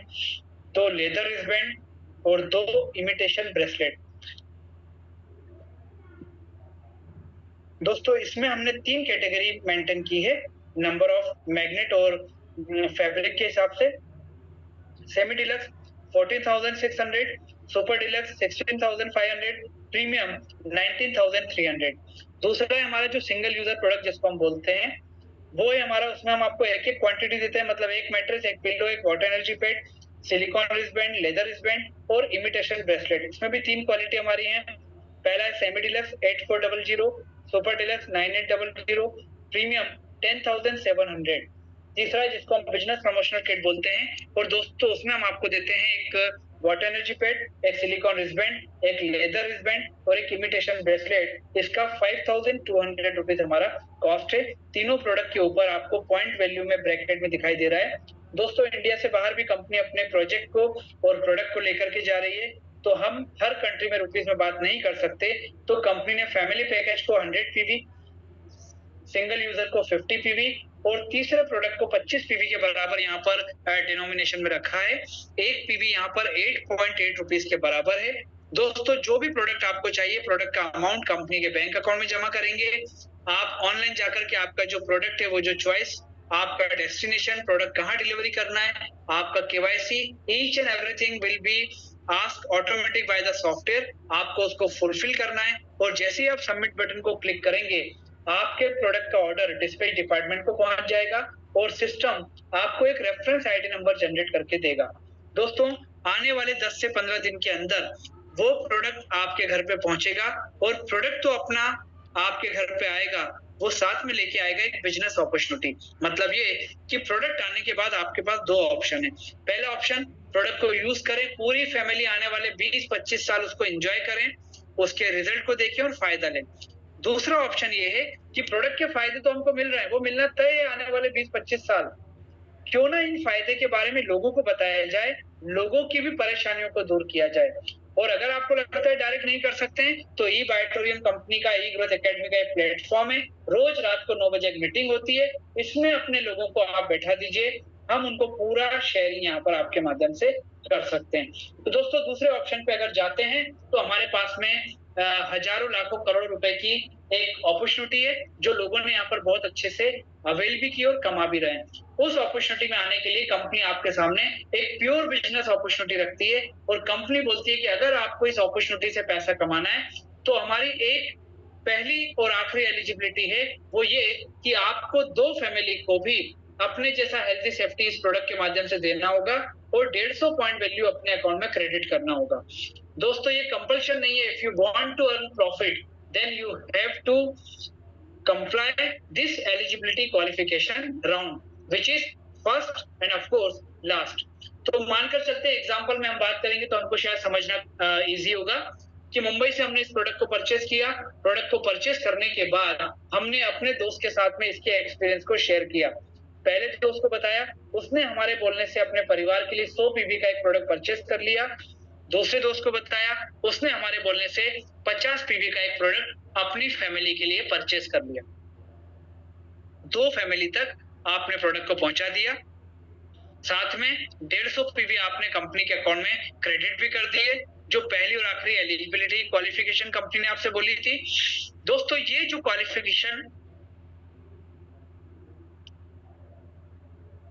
2 leather wristband और 2 इमिटेशन ब्रेसलेट। दोस्तों, इसमें हमने 3 कैटेगरी मेंटेन की है, नंबर ऑफ मैग्नेट और फैब्रिक के हिसाब से। Semi deluxe 14,600, super deluxe 16,500, premium 19,300। दूसरा है हमारा जो सिंगल यूजर प्रोडक्ट जिसको हम बोलते हैं, वो है हमारा, उसमें हम आपको एक एक क्वांटिटी देते हैं, मतलब एक मैट्रेस, एक पिलो, एक water energy pad, silicon wristband, leather wristband और इमिटेशन ब्रेसलेट। इसमें भी 3 क्वालिटी हमारी है। पहला है semi deluxe 8400, super deluxe 9800, premium 10,700। तीसरा है जिसको हम बिजनेस प्रमोशनल किट बोलते हैं, और दोस्तों उसमें हम आपको देते हैं एक वाटर एनर्जी पैड, एक सिलिकॉन रिस्टबैंड, एक लेदर रिस्टबैंड और एक इमिटेशन ब्रेसलेट। इसका 5,200 रुपीज हमारा कॉस्ट है। तीनों प्रोडक्ट के ऊपर आपको पॉइंट वैल्यू में ब्रैकेट में दिखाई दे रहा है। दोस्तों, इंडिया से बाहर भी कंपनी अपने प्रोजेक्ट को और प्रोडक्ट को लेकर के जा रही है, तो हम हर कंट्री में रुपीस में बात नहीं कर सकते। तो कंपनी ने फैमिली पैकेज को 100 पीवी, सिंगल यूजर को 50 पीवी और तीसरे प्रोडक्ट को 25 पीवी के बराबर यहाँ पर डिनोमिनेशन में रखा है। एक पीवी यहाँ पर 8.8 रुपीस के बराबर है। दोस्तों, जो भी प्रोडक्ट आपको चाहिए, प्रोडक्ट का अमाउंट कंपनी के बैंक अकाउंट में जमा करेंगे। आप ऑनलाइन जाकर के आपका जो प्रोडक्ट है, वो जो चॉइस, आपका डेस्टिनेशन, प्रोडक्ट कहाँ डिलीवरी करना है, आपका KYC, each and everything will be ask automatic by the software. आपको उसको फुलफिल करना है, और जैसे ही आप सबमिट बटन को क्लिक करेंगे, आपके प्रोडक्ट का ऑर्डर डिस्पैच डिपार्टमेंट को पहुंच जाएगा और सिस्टम आपको एक रेफरेंस आईडी नंबर जनरेट करके देगा। दोस्तों, आने वाले 10 से 15 दिन के अंदर वो प्रोडक्ट आपके घर पे पहुंचेगा, और प्रोडक्ट तो अपना आपके घर पे आएगा, वो साथ में लेके आएगा एक बिजनेस अपॉर्चुनिटी। मतलब ये कि प्रोडक्ट आने के बाद आपके पास दो ऑप्शन है। पहला ऑप्शन, प्रोडक्ट को यूज करें, पूरी फैमिली आने वाले 20-25 साल उसको एंजॉय करें, उसके रिजल्ट को देखें और फायदा लें। दूसरा ऑप्शन ये है कि प्रोडक्ट के फायदे तो हमको मिल रहे हैं, वो मिलना तय है आने वाले 20-25 साल। क्यों ना इन फायदे के बारे में लोगों को बताया जाए, लोगों की भी परेशानियों को दूर किया जाए। और अगर आपको लगता है डायरेक्ट नहीं कर सकते हैं, तो ई बायोटोरियम कंपनी का ई ग्रोथ एकेडमी का एक प्लेटफॉर्म है। रोज रात को 9 बजे एक मीटिंग होती है, इसमें अपने लोगों को आप बैठा दीजिए, हम उनको पूरा शेयरिंग यहाँ पर आपके माध्यम से कर सकते हैं। तो दोस्तों, दूसरे ऑप्शन पे अगर जाते हैं तो हमारे पास में हजारों लाखों करोड़ रुपए की एक अपॉर्चुनिटी है, जो लोगों ने यहाँ पर बहुत अच्छे से अवेल भी की और कमा भी रहे हैं। उस अपॉर्चुनिटी में आने के लिए कंपनी आपके सामने एक प्योर बिजनेस अपॉर्चुनिटी रखती है, और कंपनी बोलती है कि अगर आपको इस अपॉर्चुनिटी से पैसा कमाना है, तो हमारी एक पहली और आखिरी एलिजिबिलिटी है, वो ये कि आपको 2 फैमिली को भी अपने जैसा हेल्थी सेफ्टी इस प्रोडक्ट के माध्यम से देना होगा, और 150 पॉइंट वैल्यू अपने अकाउंट में क्रेडिट करना होगा। दोस्तों, ये कंपल्शन नहीं है। If you want to earn profit, then you have to comply this eligibility qualification round, which is first and of course last। तो मानकर चलते हैं, एग्जांपल में हम बात करेंगे तो हमको शायद समझना इजी होगा कि मुंबई से हमने इस प्रोडक्ट को परचेस किया। प्रोडक्ट को परचेस करने के बाद हमने अपने दोस्त के साथ में इसके एक्सपीरियंस को शेयर किया। पहले दोस्त को बताया, उसने हमारे बोलने से अपने परिवार के लिए 100 पीवी का एक प्रोडक्ट परचेस कर लिया। दूसरे दोस्त को बताया, उसने हमारे बोलने से 50 पीवी का एक प्रोडक्ट अपनी फैमिली के लिए परचेस कर लिया। 2 फैमिली तक आपने प्रोडक्ट को पहुंचा दिया, साथ में 150 पीवी आपने कंपनी के अकाउंट में क्रेडिट भी कर दिए, जो पहली और आखिरी एलिजिबिलिटी क्वालिफिकेशन कंपनी ने आपसे बोली थी। दोस्तों, ये जो क्वालिफिकेशन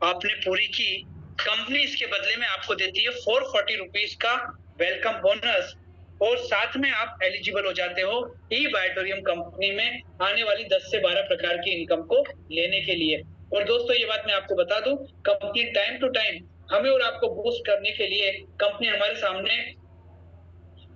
आपने पूरी की, कंपनी इसके बदले में आपको देती है 440 रुपीज का वेलकम बोनस, और साथ में आप एलिजिबल हो जाते हो ई बायोटोरियम कंपनी में आने वाली 10 से 12 प्रकार की इनकम को लेने के लिए। और दोस्तों, ये बात मैं आपको बता दूं, कंपनी टाइम टू टाइम हमें और आपको बूस्ट करने के लिए कंपनी हमारे सामने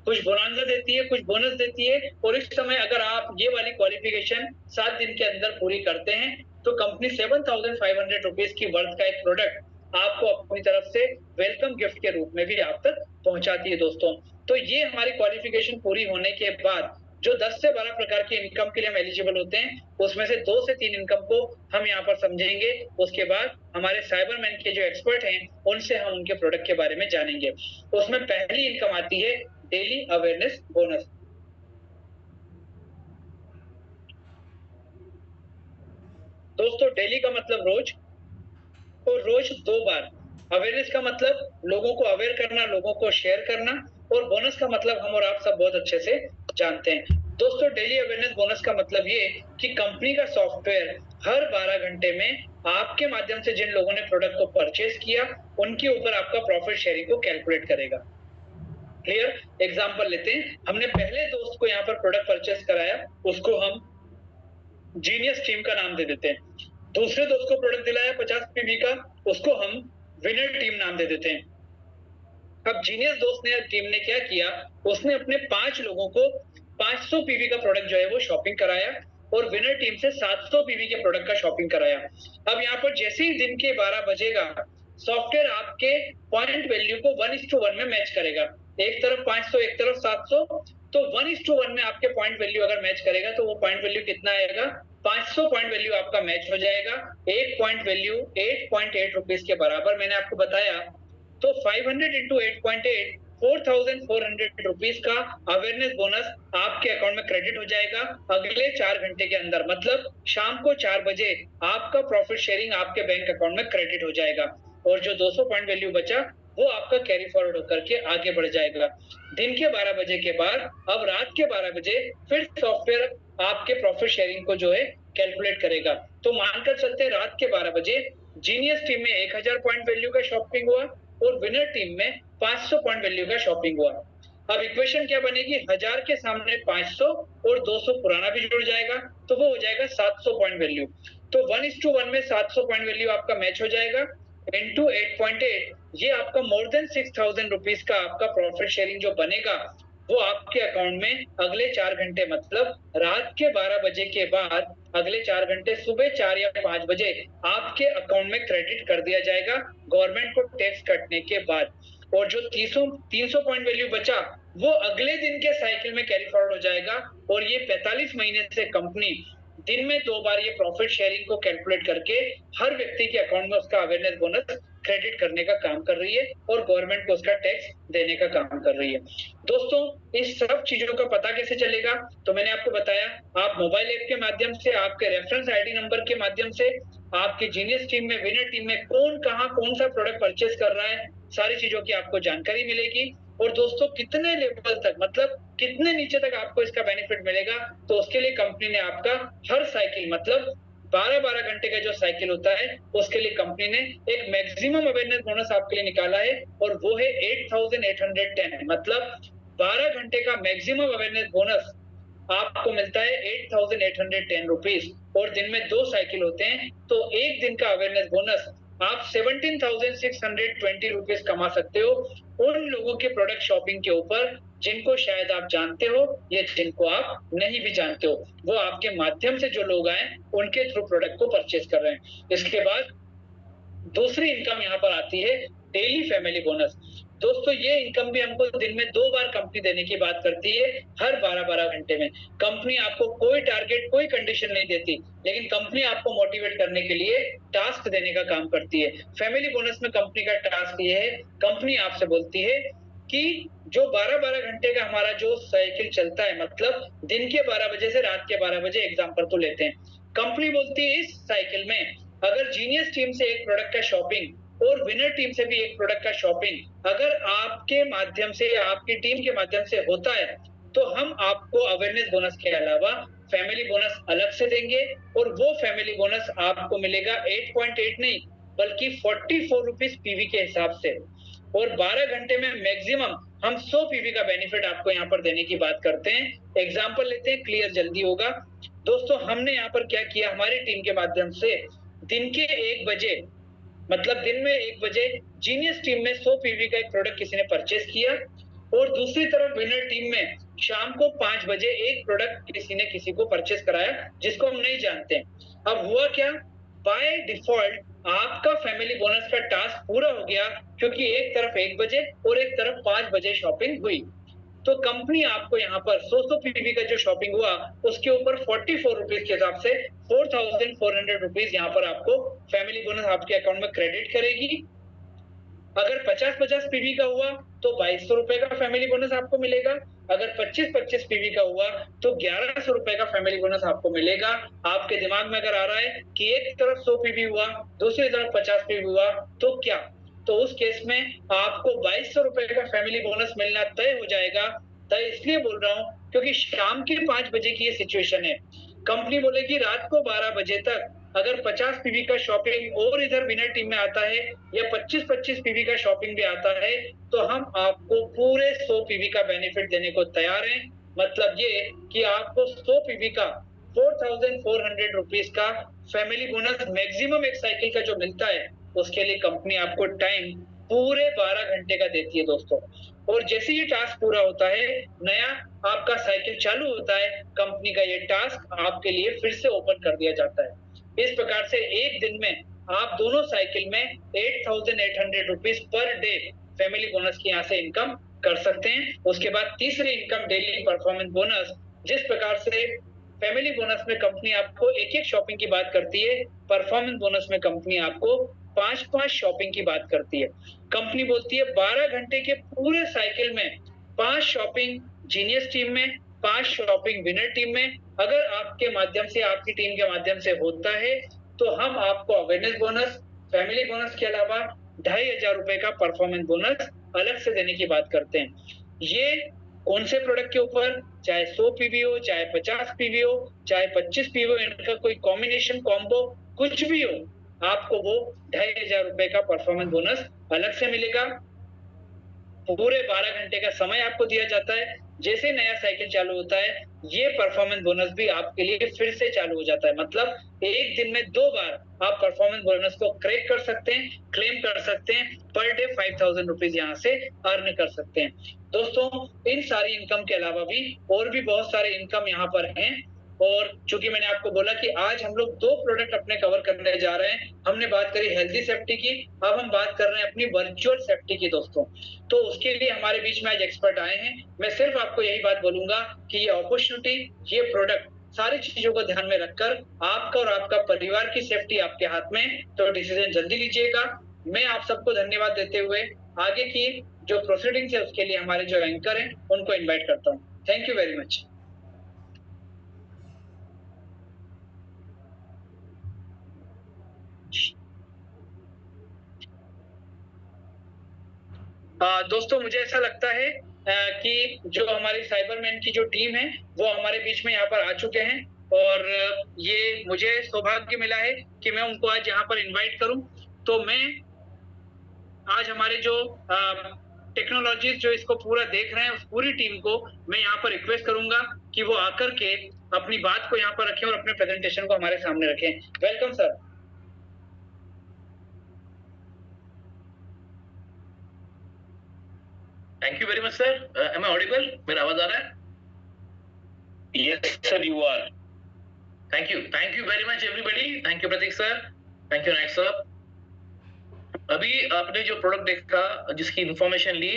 कुछ बोनांजा देती है, कुछ बोनस देती है। और इस समय अगर आप ये वाली क्वालिफिकेशन 7 दिन के अंदर पूरी करते हैं, तो कंपनी 7,500 रुपीज की वर्थ का एक प्रोडक्ट आपको अपनी तरफ से वेलकम गिफ्ट के रूप में भी आप तक पहुंचाती है। दोस्तों, तो ये हमारी क्वालिफिकेशन पूरी होने के बाद जो 10 से 12 प्रकार की इनकम के लिए हम एलिजिबल होते हैं, उसमें से 2 से 3 इनकम को हम यहाँ पर समझेंगे। उसके बाद हमारे साइबरमैन के जो एक्सपर्ट हैं, उनसे हम उनके प्रोडक्ट के बारे में जानेंगे। उसमें पहली इनकम आती है डेली अवेयरनेस बोनस। दोस्तों, डेली का मतलब रोज, और रोज 2 बार। अवेयरनेस का मतलब लोगों को अवेयर करना, लोगों को शेयर करना, और बोनस का मतलब हम और आप सब बहुत अच्छे से जानते हैं। दोस्तों, डेली अवेयरनेस बोनस का मतलब ये कि कंपनी का सॉफ्टवेयर हर 12 घंटे में आपके माध्यम से जिन लोगों ने प्रोडक्ट को परचेस किया, उनके ऊपर आपका प्रॉफिट शेयरिंग को कैलकुलेट करेगा। क्लियर? एग्जांपल लेते हैं, हमने पहले दोस्त को यहाँ पर प्रोडक्ट परचेस कराया, उसको हम जीनियस टीम का नाम दे देते हैं। दूसरे दोस्त को प्रोडक्ट दिलाया 50 पीवी का, उसको हम विनर टीम नाम दे देते हैं। अब जीनियस दोस्त ने, टीम ने क्या किया, उसने अपने 5 लोगों को 500 पीवी का प्रोडक्ट जो है वो शॉपिंग कराया, और विनर टीम से 700 पीवी के प्रोडक्ट का शॉपिंग कराया। अब यहाँ पर जैसे ही दिन के 12 बजेगा, सॉफ्टवेयर आपके पॉइंट वैल्यू को 1:1 में मैच करेगा। एक तरफ 500, एक तरफ 700, तो 1:1 में आपके पॉइंट वैल्यू अगर मैच करेगा, तो वो पॉइंट वैल्यू कितना आएगा? 500 पॉइंट वैल्यू आपका मैच हो जाएगा। एक पॉइंट वैल्यू 8.8 रुपीज के बराबर मैंने आपको बताया। तो 500 इंटू 8.8, 4,400 रुपीज का अवेयरनेस बोनस आपके अकाउंट में क्रेडिट हो जाएगा अगले 4 घंटे के अंदर। मतलब शाम को 4 बजे आपका प्रॉफिट शेयरिंग आपके बैंक अकाउंट में क्रेडिट हो जाएगा, और जो 200 पॉइंट वैल्यू बचा, वो आपका कैरी फॉरवर्ड होकर के आगे बढ़ जाएगा। दिन के 12 बजे के बाद अब रात के 12 बजे फिर सॉफ्टवेयर आपके प्रॉफिट शेयरिंग को जो है कैलकुलेट करेगा। तो मानकर चलते हैं, रात के 12 बजे जीनियस टीम में 1000 पॉइंट वैल्यू का शॉपिंग हुआ, और विनर टीम में 500 पॉइंट वैल्यू का शॉपिंग हुआ। अब इक्वेशन क्या बनेगी? 1000 के सामने 500 और 200 पुराना भी जुड़ जाएगा, तो वो हो जाएगा 700 पॉइंट वैल्यू। तो 1:1 में 700 पॉइंट वैल्यू आपका मैच हो जाएगा, इंटू 8.8, ये आपका मोर देन 6,000 रुपीज का आपका प्रॉफिट शेयरिंग जो बनेगा, वो आपके अकाउंट में अगले 4 घंटे, मतलब रात के 12 बजे के बाद अगले 4 घंटे सुबह 4 या 5 बजे आपके अकाउंट में क्रेडिट कर दिया जाएगा गवर्नमेंट को टैक्स कटने के बाद। और जो 300 पॉइंट वैल्यू बचा वो अगले दिन के साइकिल में कैरी फॉरवर्ड हो जाएगा और ये 45 महीने से कंपनी दिन में 2 बार ये प्रॉफिट शेयरिंग को कैलकुलेट करके हर व्यक्ति के अकाउंट में उसका अवेयरनेस बोनस क्रेडिट करने का काम कर रही है और गवर्नमेंट को उसका टैक्स देने का काम कर रही है। दोस्तों, इस सब चीजों का पता कैसे चलेगा? तो मैंने आपको बताया, आप मोबाइल ऐप के माध्यम से, आपके रेफरेंस आईडी नंबर के माध्यम से, आपकी जीनियस टीम में, विनर टीम में कौन कहाँ कौन सा प्रोडक्ट परचेस कर रहा है, सारी चीजों की आपको जानकारी मिलेगी। और दोस्तों, कितने लेवल तक, मतलब कितने नीचे तक आपको इसका बेनिफिट मिलेगा, तो उसके लिए कंपनी ने आपका हर साइकिल, मतलब 12-12 घंटे का जो साइकिल होता है, उसके लिए कंपनी ने एक मैक्सिमम अवेयरनेस बोनस आपके लिए निकाला है और वो है 8,810, मतलब 12 घंटे का मैक्सिमम अवेयरनेस बोनस आपको मिलता है 8,810 रुपीज। और दिन में 2 साइकिल होते हैं, तो एक दिन का अवेयरनेस बोनस आप 17,620 रुपीज कमा सकते हो उन लोगों के प्रोडक्ट शॉपिंग के ऊपर जिनको शायद आप जानते हो या जिनको आप नहीं भी जानते हो। वो आपके माध्यम से जो लोग आए उनके थ्रू प्रोडक्ट को परचेज कर रहे हैं। इसके बाद दूसरी इनकम यहाँ पर आती है डेली फैमिली बोनस। दोस्तों, ये इनकम भी हमको दिन में 2 बार कंपनी देने की बात करती है, हर 12-12 घंटे में। कंपनी आपको कोई टारगेट, कोई कंडीशन नहीं देती, लेकिन कंपनी आपको मोटिवेट करने के लिए टास्क देने का काम करती है। फैमिली बोनस में कंपनी का टास्क ये है, कंपनी आपसे बोलती है कि जो 12-12 घंटे का हमारा जो साइकिल चलता है, मतलब दिन के 12 बजे से रात के 12 बजे, एग्जाम्पल तो लेते हैं, कंपनी बोलती है इस साइकिल में अगर जीनियस टीम से एक प्रोडक्ट का शॉपिंग और विनर टीम से भी एक प्रोडक्ट का शॉपिंग अगर आपके माध्यम से या आपकी टीम के माध्यम से होता है, तो हम आपको अवेयरनेस बोनस के अलावा फैमिली बोनस अलग से देंगे। और वो फैमिली बोनस आपको मिलेगा 8.8 नहीं, बल्कि 44 रुपीज पीवी के हिसाब से। और 12 घंटे में मैक्सिमम हम 100 पीवी का बेनिफिट आपको यहाँ पर देने की बात करते हैं। एग्जाम्पल लेते हैं, क्लियर जल्दी होगा। दोस्तों, हमने यहाँ पर क्या किया, हमारी टीम के माध्यम से दिन के 1 बजे, मतलब दिन में 1 बजे जीनियस टीम में 100 पीवी का एक प्रोडक्ट किसी ने परचेस किया और दूसरी तरफ विनर टीम में शाम को 5 बजे एक प्रोडक्ट किसी ने किसी को परचेस कराया जिसको हम नहीं जानते। अब हुआ क्या, बाय डिफॉल्ट आपका फैमिली बोनस का टास्क पूरा हो गया, क्योंकि एक तरफ 1 बजे और एक तरफ 5 बजे शॉपिंग हुई। तो कंपनी आपको यहाँ पर 100 पीवी का जो शॉपिंग हुआ उसके ऊपर 44 रुपीज के हिसाब से 4,400 रुपीज यहाँ पर आपको फैमिली बोनस आपके अकाउंट में क्रेडिट करेगी। अगर 50-50 पीवी का हुआ तो 2,200 रुपए का फैमिली बोनस आपको मिलेगा। अगर 25-25 पीवी का हुआ तो 1,100 रुपए का फैमिली बोनस आपको मिलेगा। आपके दिमाग में अगर आ रहा है कि एक तरफ 100 पीवी हुआ, दूसरी तरफ 50 पीवी हुआ, तो क्या, तो उस केस में आपको 2,200 रुपए का फैमिली बोनस मिलना तय हो जाएगा। तय इसलिए बोल रहा हूँ क्योंकि शाम के 5 बजे की ये सिचुएशन है। कंपनी बोलेगी रात को 12 बजे तक अगर 50 पीवी का शॉपिंग और इधर विनर टीम में आता है या 25-25 पीवी का शॉपिंग भी आता है, तो हम आपको पूरे 100 पीवी का बेनिफिट देने को तैयार हैं। मतलब ये कि आपको 100 पीवी का 4,400 रुपीज का फैमिली बोनस मैक्सिमम एक साइकिल का जो मिलता है, उसके लिए कंपनी आपको टाइम पूरे 12 घंटे का देती है दोस्तों। और जैसे ये टास्क पूरा होता है, नया आपका साइकिल चालू होता है, कंपनी का ये टास्क आपके लिए फिर से ओपन कर दिया जाता है। इस प्रकार से एक दिन में आप दोनों साइकिल में 8,800 rupees per day family bonus की यहाँ से इनकम कर सकते हैं। उसके बाद तीसरी इनकम डेली परफॉर्मेंस बोनस। जिस प्रकार से फैमिली बोनस में कंपनी आपको एक-एक शॉपिंग की बात करती है, परफॉर्मेंस बोनस में कंपनी आपको 5-5 शॉपिंग की बात करती है। कंपनी बोलती है 12 घंटे के पूरे साइकिल में 5 शॉपिंग जीनियस टीम में, 5 शॉपिंग विनर टीम में अगर आपके माध्यम से, आपकी टीम के माध्यम से होता है, तो हम आपको अवेयरनेस बोनस, फैमिली बोनस के अलावा 2,500 रुपए का परफॉर्मेंस बोनस अलग से देने की बात करते हैं। ये कौन से प्रोडक्ट के ऊपर, चाहे 100 पीवी हो, चाहे 50 पीवी हो, चाहे 25 पीवी हो, इनका कोई कॉम्बिनेशन, कॉम्बो कुछ भी हो, आपको वो 2,500 रुपए का परफॉर्मेंस बोनस अलग से मिलेगा। पूरे 12 घंटे का समय आपको दिया जाता है। जैसे नया साइकिल चालू होता है, ये परफॉर्मेंस बोनस भी आपके लिए फिर से चालू हो जाता है। मतलब एक दिन में 2 बार आप परफॉर्मेंस बोनस को क्रैक कर सकते हैं, क्लेम कर सकते हैं। पर डे 5,000 रुपीज यहाँ से अर्न कर सकते हैं। दोस्तों, इन सारी इनकम के अलावा भी और भी बहुत सारे इनकम यहाँ पर हैं और चूंकि मैंने आपको बोला कि आज हम लोग 2 प्रोडक्ट अपने कवर करने जा रहे हैं। हमने बात करी हेल्दी सेफ्टी की, अब हम बात कर रहे हैं अपनी वर्चुअल सेफ्टी की दोस्तों। तो उसके लिए हमारे बीच में आज एक्सपर्ट आए हैं। मैं सिर्फ आपको यही बात बोलूंगा कि ये अपॉर्चुनिटी, ये प्रोडक्ट, सारी चीजों को ध्यान में रखकर आपका और आपका परिवार की सेफ्टी आपके हाथ में, तो डिसीजन जल्दी लीजिएगा। मैं आप सबको धन्यवाद देते हुए आगे की जो प्रोसीडिंग्स है उसके लिए हमारे जो एंकर हैं उनको इनवाइट करता हूँ। Thank you very much. दोस्तों मुझे ऐसा लगता है कि जो हमारी साइबरमैन की जो टीम है वो हमारे बीच में यहाँ पर आ चुके हैं और ये मुझे सौभाग्य मिला है कि मैं उनको आज यहाँ पर इनवाइट करूं। तो मैं आज हमारे जो टेक्नोलॉजीज जो इसको पूरा देख रहे हैं उस पूरी टीम को मैं यहाँ पर रिक्वेस्ट करूंगा कि वो आकर के अपनी बात को यहाँ पर रखें और अपने प्रेजेंटेशन को हमारे सामने रखें। Welcome sir. Thank you very much sir. Am I audible? मेरा आवाज आ रहा है? Yes sir you are. Thank you very much everybody. Thank you Prateek sir, thank you Nayak sir. अभी आपने जो प्रोडक्ट देखा, जिसकी इंफॉर्मेशन ली,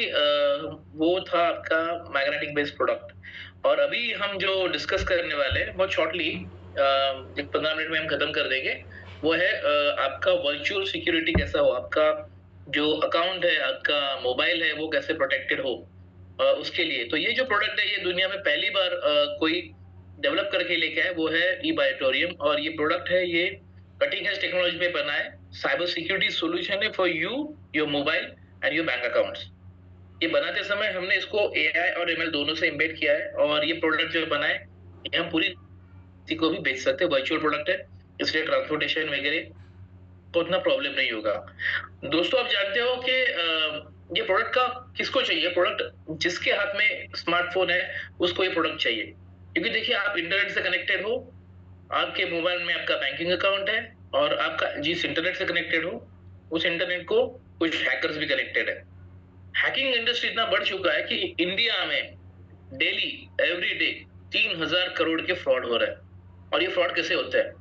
वो था आपका मैग्नेटिक बेस्ड प्रोडक्ट। और अभी हम जो डिस्कस करने वाले हैं बहुत शॉर्टली 15 मिनट में हम खत्म कर देंगे, वो है आपका वर्चुअल सिक्योरिटी कैसा हो, आपका जो अकाउंट है, आपका मोबाइल है, वो कैसे प्रोटेक्टेड हो उसके लिए। तो ये जो प्रोडक्ट है ये दुनिया में पहली बार कोई डेवलप करके लेके आया, वो है eBitorium। और ये प्रोडक्ट है, ये कटिंग एज टेक्नोलॉजी पे बना है। साइबर सिक्योरिटी सॉल्यूशन है for you, your mobile and your bank accounts. ये बनाते समय हमने इसको AI और ML दोनों से एम्बेड किया है। और ये प्रोडक्ट जो बना है ये हम पूरी किसी को भी बेच सकते हैं। वर्चुअल प्रोडक्ट है, इसलिए ट्रांसपोर्टेशन वगैरह को उतना प्रॉब्लम नहीं होगा। दोस्तों आप जानते हो कि ये प्रोडक्ट का किसको चाहिए? प्रोडक्ट जिसके हाथ में स्मार्टफोन है उसको ये प्रोडक्ट चाहिए। क्योंकि देखिए, आप इंटरनेट से कनेक्टेड हो, आपके मोबाइल में आपका बैंकिंग अकाउंट है, और आपका जिस इंटरनेट से कनेक्टेड हो उस इंटरनेट को कुछ हैकर्स भी कनेक्टेड है। हैकिंग इंडस्ट्री इतना बढ़ चुका है कि इंडिया में डेली एवरी डे 3000 करोड़ के फ्रॉड हो रहा है। और ये फ्रॉड कैसे होता है?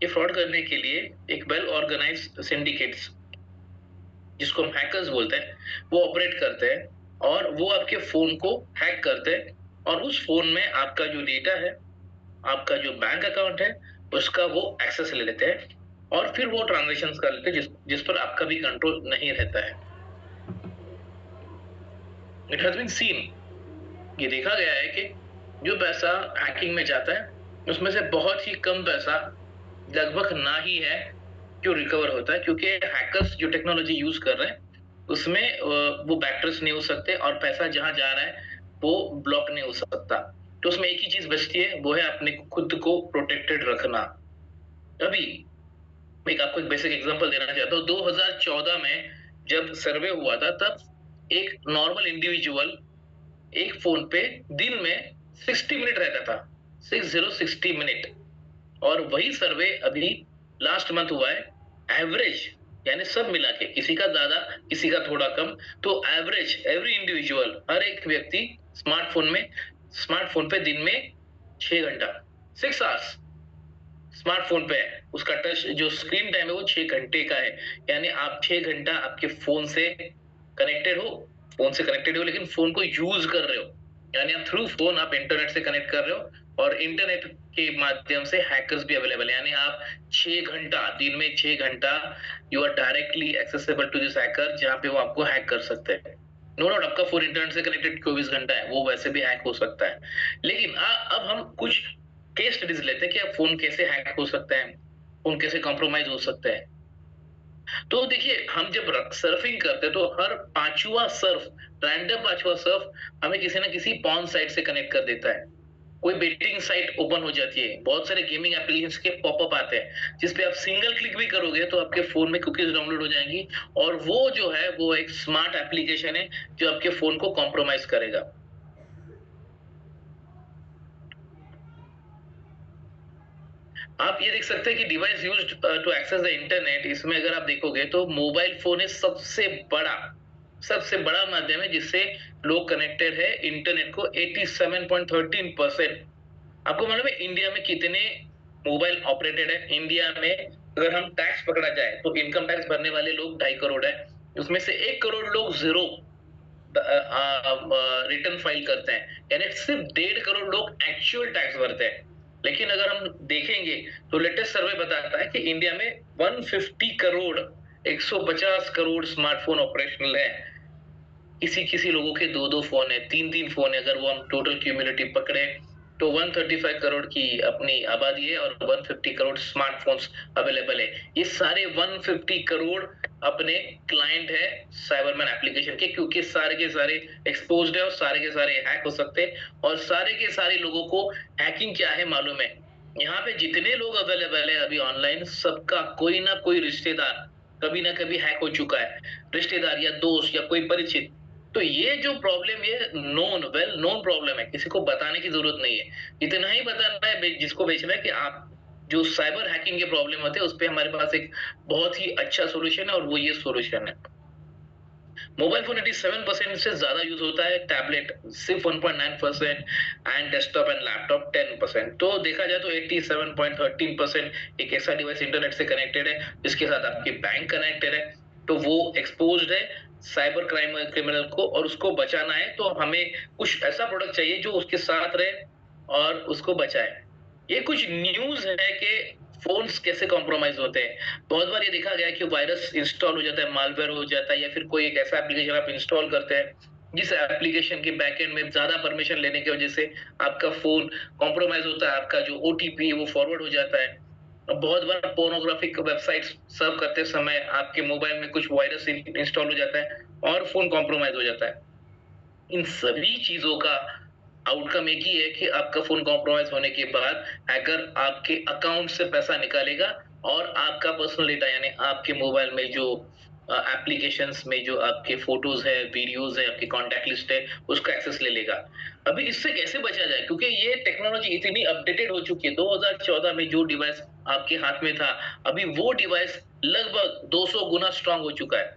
ये फ्रॉड करने के लिए एक वेल ऑर्गेनाइज्ड सिंडिकेट्स, जिसको हम हैकर्स बोलते हैं, वो ऑपरेट करते हैं और वो आपके फोन को हैक करते हैं और उस फोन में आपका जो डेटा है, आपका जो बैंक अकाउंट है, उसका वो एक्सेस ले लेते हैं और फिर वो ट्रांजैक्शंस कर लेते हैं जिस पर आपका भी कंट्रोल नहीं रहता है। इट हैज बीन सीन, ये देखा गया है कि जो पैसा हैकिंग में जाता है उसमें से बहुत ही कम पैसा, लगभग ना ही है, जो रिकवर होता है। क्योंकि हैकर्स जो टेक्नोलॉजी यूज कर रहे हैं उसमें वो बैकट्रेस नहीं हो सकते और पैसा जहां जा रहा है वो ब्लॉक नहीं हो सकता। तो उसमें एक ही चीज बचती है, वो है अपने खुद को प्रोटेक्टेड रखना। अभी मैं आपको एक बेसिक एग्जांपल देना चाहता हूँ। 2014 में जब सर्वे हुआ था, तब एक नॉर्मल इंडिविजुअल एक फोन पे दिन में 60 मिनट रहता था, 60 मिनट। और वही सर्वे अभी लास्ट मंथ हुआ है, एवरेज यानी सब मिला के, किसी का ज्यादा किसी का थोड़ा कम, तो एवरेज एवरी इंडिविजुअल, हर एक व्यक्ति स्मार्टफोन पे दिन में 6 घंटा 6 आवर्स स्मार्टफोन पे है। उसका टच जो स्क्रीन टाइम है वो 6 घंटे का है। यानी आप 6 घंटा आपके फोन से कनेक्टेड हो, लेकिन फोन को यूज कर रहे हो। यानी आप थ्रू फोन आप इंटरनेट से कनेक्ट कर रहे हो और इंटरनेट के माध्यम से हैकर्स भी अवेलेबल है। यानी आप 6 घंटा दिन में 6 घंटा you are directly accessible to this hacker, जहां पे वो आपको हैक कर सकते हैं। नो डाउट आपका फोन इंटरनेट से कनेक्टेड 24 घंटा है, वो वैसे भी हैक हो सकता है। लेकिन अब हम कुछ केस स्टडीज लेते हैं कि फोन कैसे हैक हो सकता है, फोन कैसे कॉम्प्रोमाइज हो सकता है। तो देखिए, हम जब सर्फिंग करते हैं तो हर रैंडम पांचवा सर्फ हमें किसी ना किसी पॉर्न साइट से कनेक्ट कर देता है। कोई बेटिंग साइट ओपन हो जाती है, बहुत सारे गेमिंग एप्लीकेशंस के पॉपअप आते हैं जिसपे आप सिंगल क्लिक भी करोगे तो आपके फोन में कुकीज डाउनलोड हो जाएंगी और वो जो है वो एक स्मार्ट एप्लीकेशन है जो आपके फोन को कॉम्प्रोमाइज करेगा। आप ये देख सकते हैं कि device used to access the internet, इसमें अगर आप देखोगे तो मोबाइल फोन है सबसे बड़ा माध्यम है जिससे लोग कनेक्टेड है इंटरनेट को। 87.13% आपको मालूम है इंडिया में कितने मोबाइल ऑपरेटेड है? इंडिया में अगर हम टैक्स पकड़ा जाए तो इनकम टैक्स भरने वाले लोग 2.5 करोड़ है, उसमें से 1 करोड़ लोग जीरो रिटर्न फाइल करते हैं, यानी सिर्फ 1.5 करोड़ लोग एक्चुअल टैक्स भरते हैं। लेकिन अगर हम देखेंगे तो लेटेस्ट सर्वे बताता है कि इंडिया में 150 करोड़ 150 करोड़ स्मार्टफोन ऑपरेशनल है। किसी किसी लोगों के 2-2 फोन है, 3-3 फोन है। अगर वो हम टोटल क्यूमुलेटिव पकड़े तो 135 करोड़ की अपनी आबादी है और 150 करोड़ स्मार्टफोन्स अवेलेबल है। ये सारे 150 करोड़ अपने क्लाइंट है साइबरमैन एप्लीकेशन के, क्योंकि सारे के सारे एक्सपोज्ड है और सारे के सारे हैक हो सकते हैं। और सारे के सारे लोगों को हैकिंग क्या है मालूम है। यहाँ पे जितने लोग अवेलेबल है अभी ऑनलाइन, सबका कोई ना कोई रिश्तेदार कभी ना कभी हैक हो चुका है, रिश्तेदार या दोस्त या कोई परिचित। तो ये जो प्रॉब्लम ये नोन वेल नोन प्रॉब्लम है, किसी को बताने की जरूरत नहीं है। इतना ही बताना है जिसको बेचना है कि आप जो साइबर हैकिंग के प्रॉब्लम होते हैं उस पे हमारे पास एक बहुत ही अच्छा सॉल्यूशन है और वो ये सॉल्यूशन है। मोबाइल फोन 87% से ज्यादा यूज होता है, टैबलेट सिर्फ 1.9% एंड डेस्कटॉप एंड लैपटॉप 10%। तो देखा जाए तो 87.13% एक ऐसा डिवाइस इंटरनेट से कनेक्टेड है जिसके साथ आपके बैंक कनेक्टेड है, तो वो एक्सपोज्ड है साइबर क्राइम क्रिमिनल को, और उसको बचाना है तो हमें कुछ ऐसा प्रोडक्ट चाहिए जो उसके साथ रहे और उसको बचाए। ये कुछ न्यूज है कि फोन्स कैसे कॉम्प्रोमाइज होते हैं। बहुत बार ये देखा गया है कि वायरस इंस्टॉल हो जाता है, मालवेयर हो जाता है, या फिर कोई एक ऐसा एप्लीकेशन आप इंस्टॉल करते हैं जिस एप्लीकेशन के बैकएंड में ज्यादा परमिशन लेने की वजह से आपका फोन कॉम्प्रोमाइज होता है, आपका जो ओटीपी है वो फॉरवर्ड हो जाता है। बहुत बार पोर्नोग्राफिक वेबसाइट्स सर्व करते समय आपके मोबाइल में कुछ वायरस इंस्टॉल हो जाता है और फोन कॉम्प्रोमाइज हो जाता है। इन सभी चीजों का आउटकम एक ही है कि आपका फोन कॉम्प्रोमाइज होने के बाद हैकर आपके अकाउंट से पैसा निकालेगा और आपका पर्सनल डेटा यानी आपके मोबाइल में जो एप्लीकेशंस में जो आपके फोटोज है, वीडियोस है, आपकी कांटेक्ट लिस्ट है, उसका एक्सेस ले लेगा। अभी इससे कैसे बचा जाए, क्योंकि ये टेक्नोलॉजी इतनी अपडेटेड हो चुकी है। 2014 में जो डिवाइस आपके हाथ में था, अभी वो डिवाइस लगभग 200 गुना स्ट्रांग हो चुका है।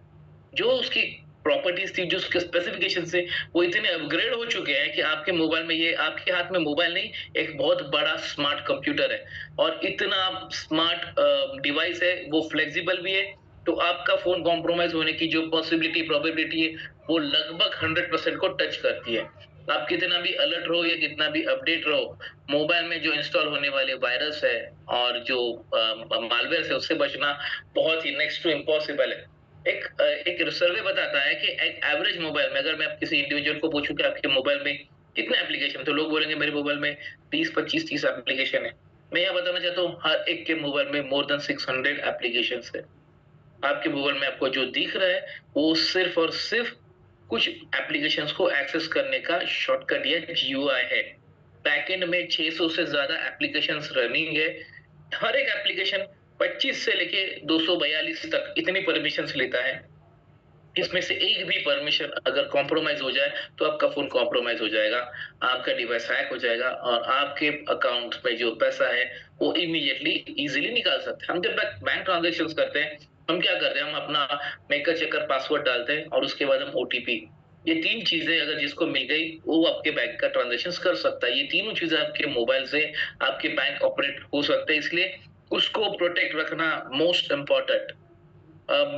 जो उसकी प्रॉपर्टीज थी, जो उसके स्पेसिफिकेशन से वो इतने अपग्रेड हो चुके हैं कि आपके मोबाइल में, ये आपके हाथ में मोबाइल नहीं, एक बहुत बड़ा स्मार्ट कंप्यूटर है और इतना स्मार्ट डिवाइस है, वो फ्लेक्सिबल भी है। तो आपका फोन कॉम्प्रोमाइज होने की जो पॉसिबिलिटी प्रोबेबिलिटी है वो लगभग 100% को टच करती है। आप कितना भी अलर्ट रहो या कितना भी अपडेट रहो, मोबाइल में जो इंस्टॉल होने वाले वायरस है और जो मालवेयर है उससे बचना बहुत ही नेक्स्ट टू इम्पॉसिबल है। एक सर्वे बताता है कि एक एवरेज मोबाइल में, अगर मैं किसी इंडिविजुअल को पूछूं कि आपके मोबाइल में कितने एप्लीकेशन, तो लोग बोलेंगे मेरे मोबाइल में 20, 25, 30 एप्लीकेशन है। मैं यहाँ बताना चाहता हूँ हर एक के मोबाइल में मोर देन 600 एप्लीकेशन है। आपके मोबाइल में आपको जो दिख रहा है वो सिर्फ और सिर्फ कुछ एप्लीकेशंस को एक्सेस करने का शॉर्टकट या जीयूआई है। बैकएंड में 600 से ज्यादा एप्लीकेशंस रनिंग है। हर एक एप्लीकेशन 25 से लेके 242 तक इतनी परमिशंस लेता है। इसमें से एक भी परमिशन अगर कॉम्प्रोमाइज हो जाए तो आपका फोन कॉम्प्रोमाइज हो जाएगा, आपका डिवाइस हैक हो जाएगा और आपके अकाउंट में जो पैसा है वो इमीडिएटली इजीली निकाल सकते हैं। हम जब बैंक ट्रांजेक्शंस करते हैं, हम क्या करते हैं, हम अपना मेकर चेकर पासवर्ड डालते हैं और उसके बाद हम ओटीपी, ये 3 चीजें अगर जिसको मिल गई वो आपके बैंक का ट्रांजेक्शंस कर सकता है। ये तीनों चीजें आपके मोबाइल से आपके बैंक ऑपरेट हो सकते हैं, इसलिए उसको प्रोटेक्ट रखना मोस्ट इम्पोर्टेंट।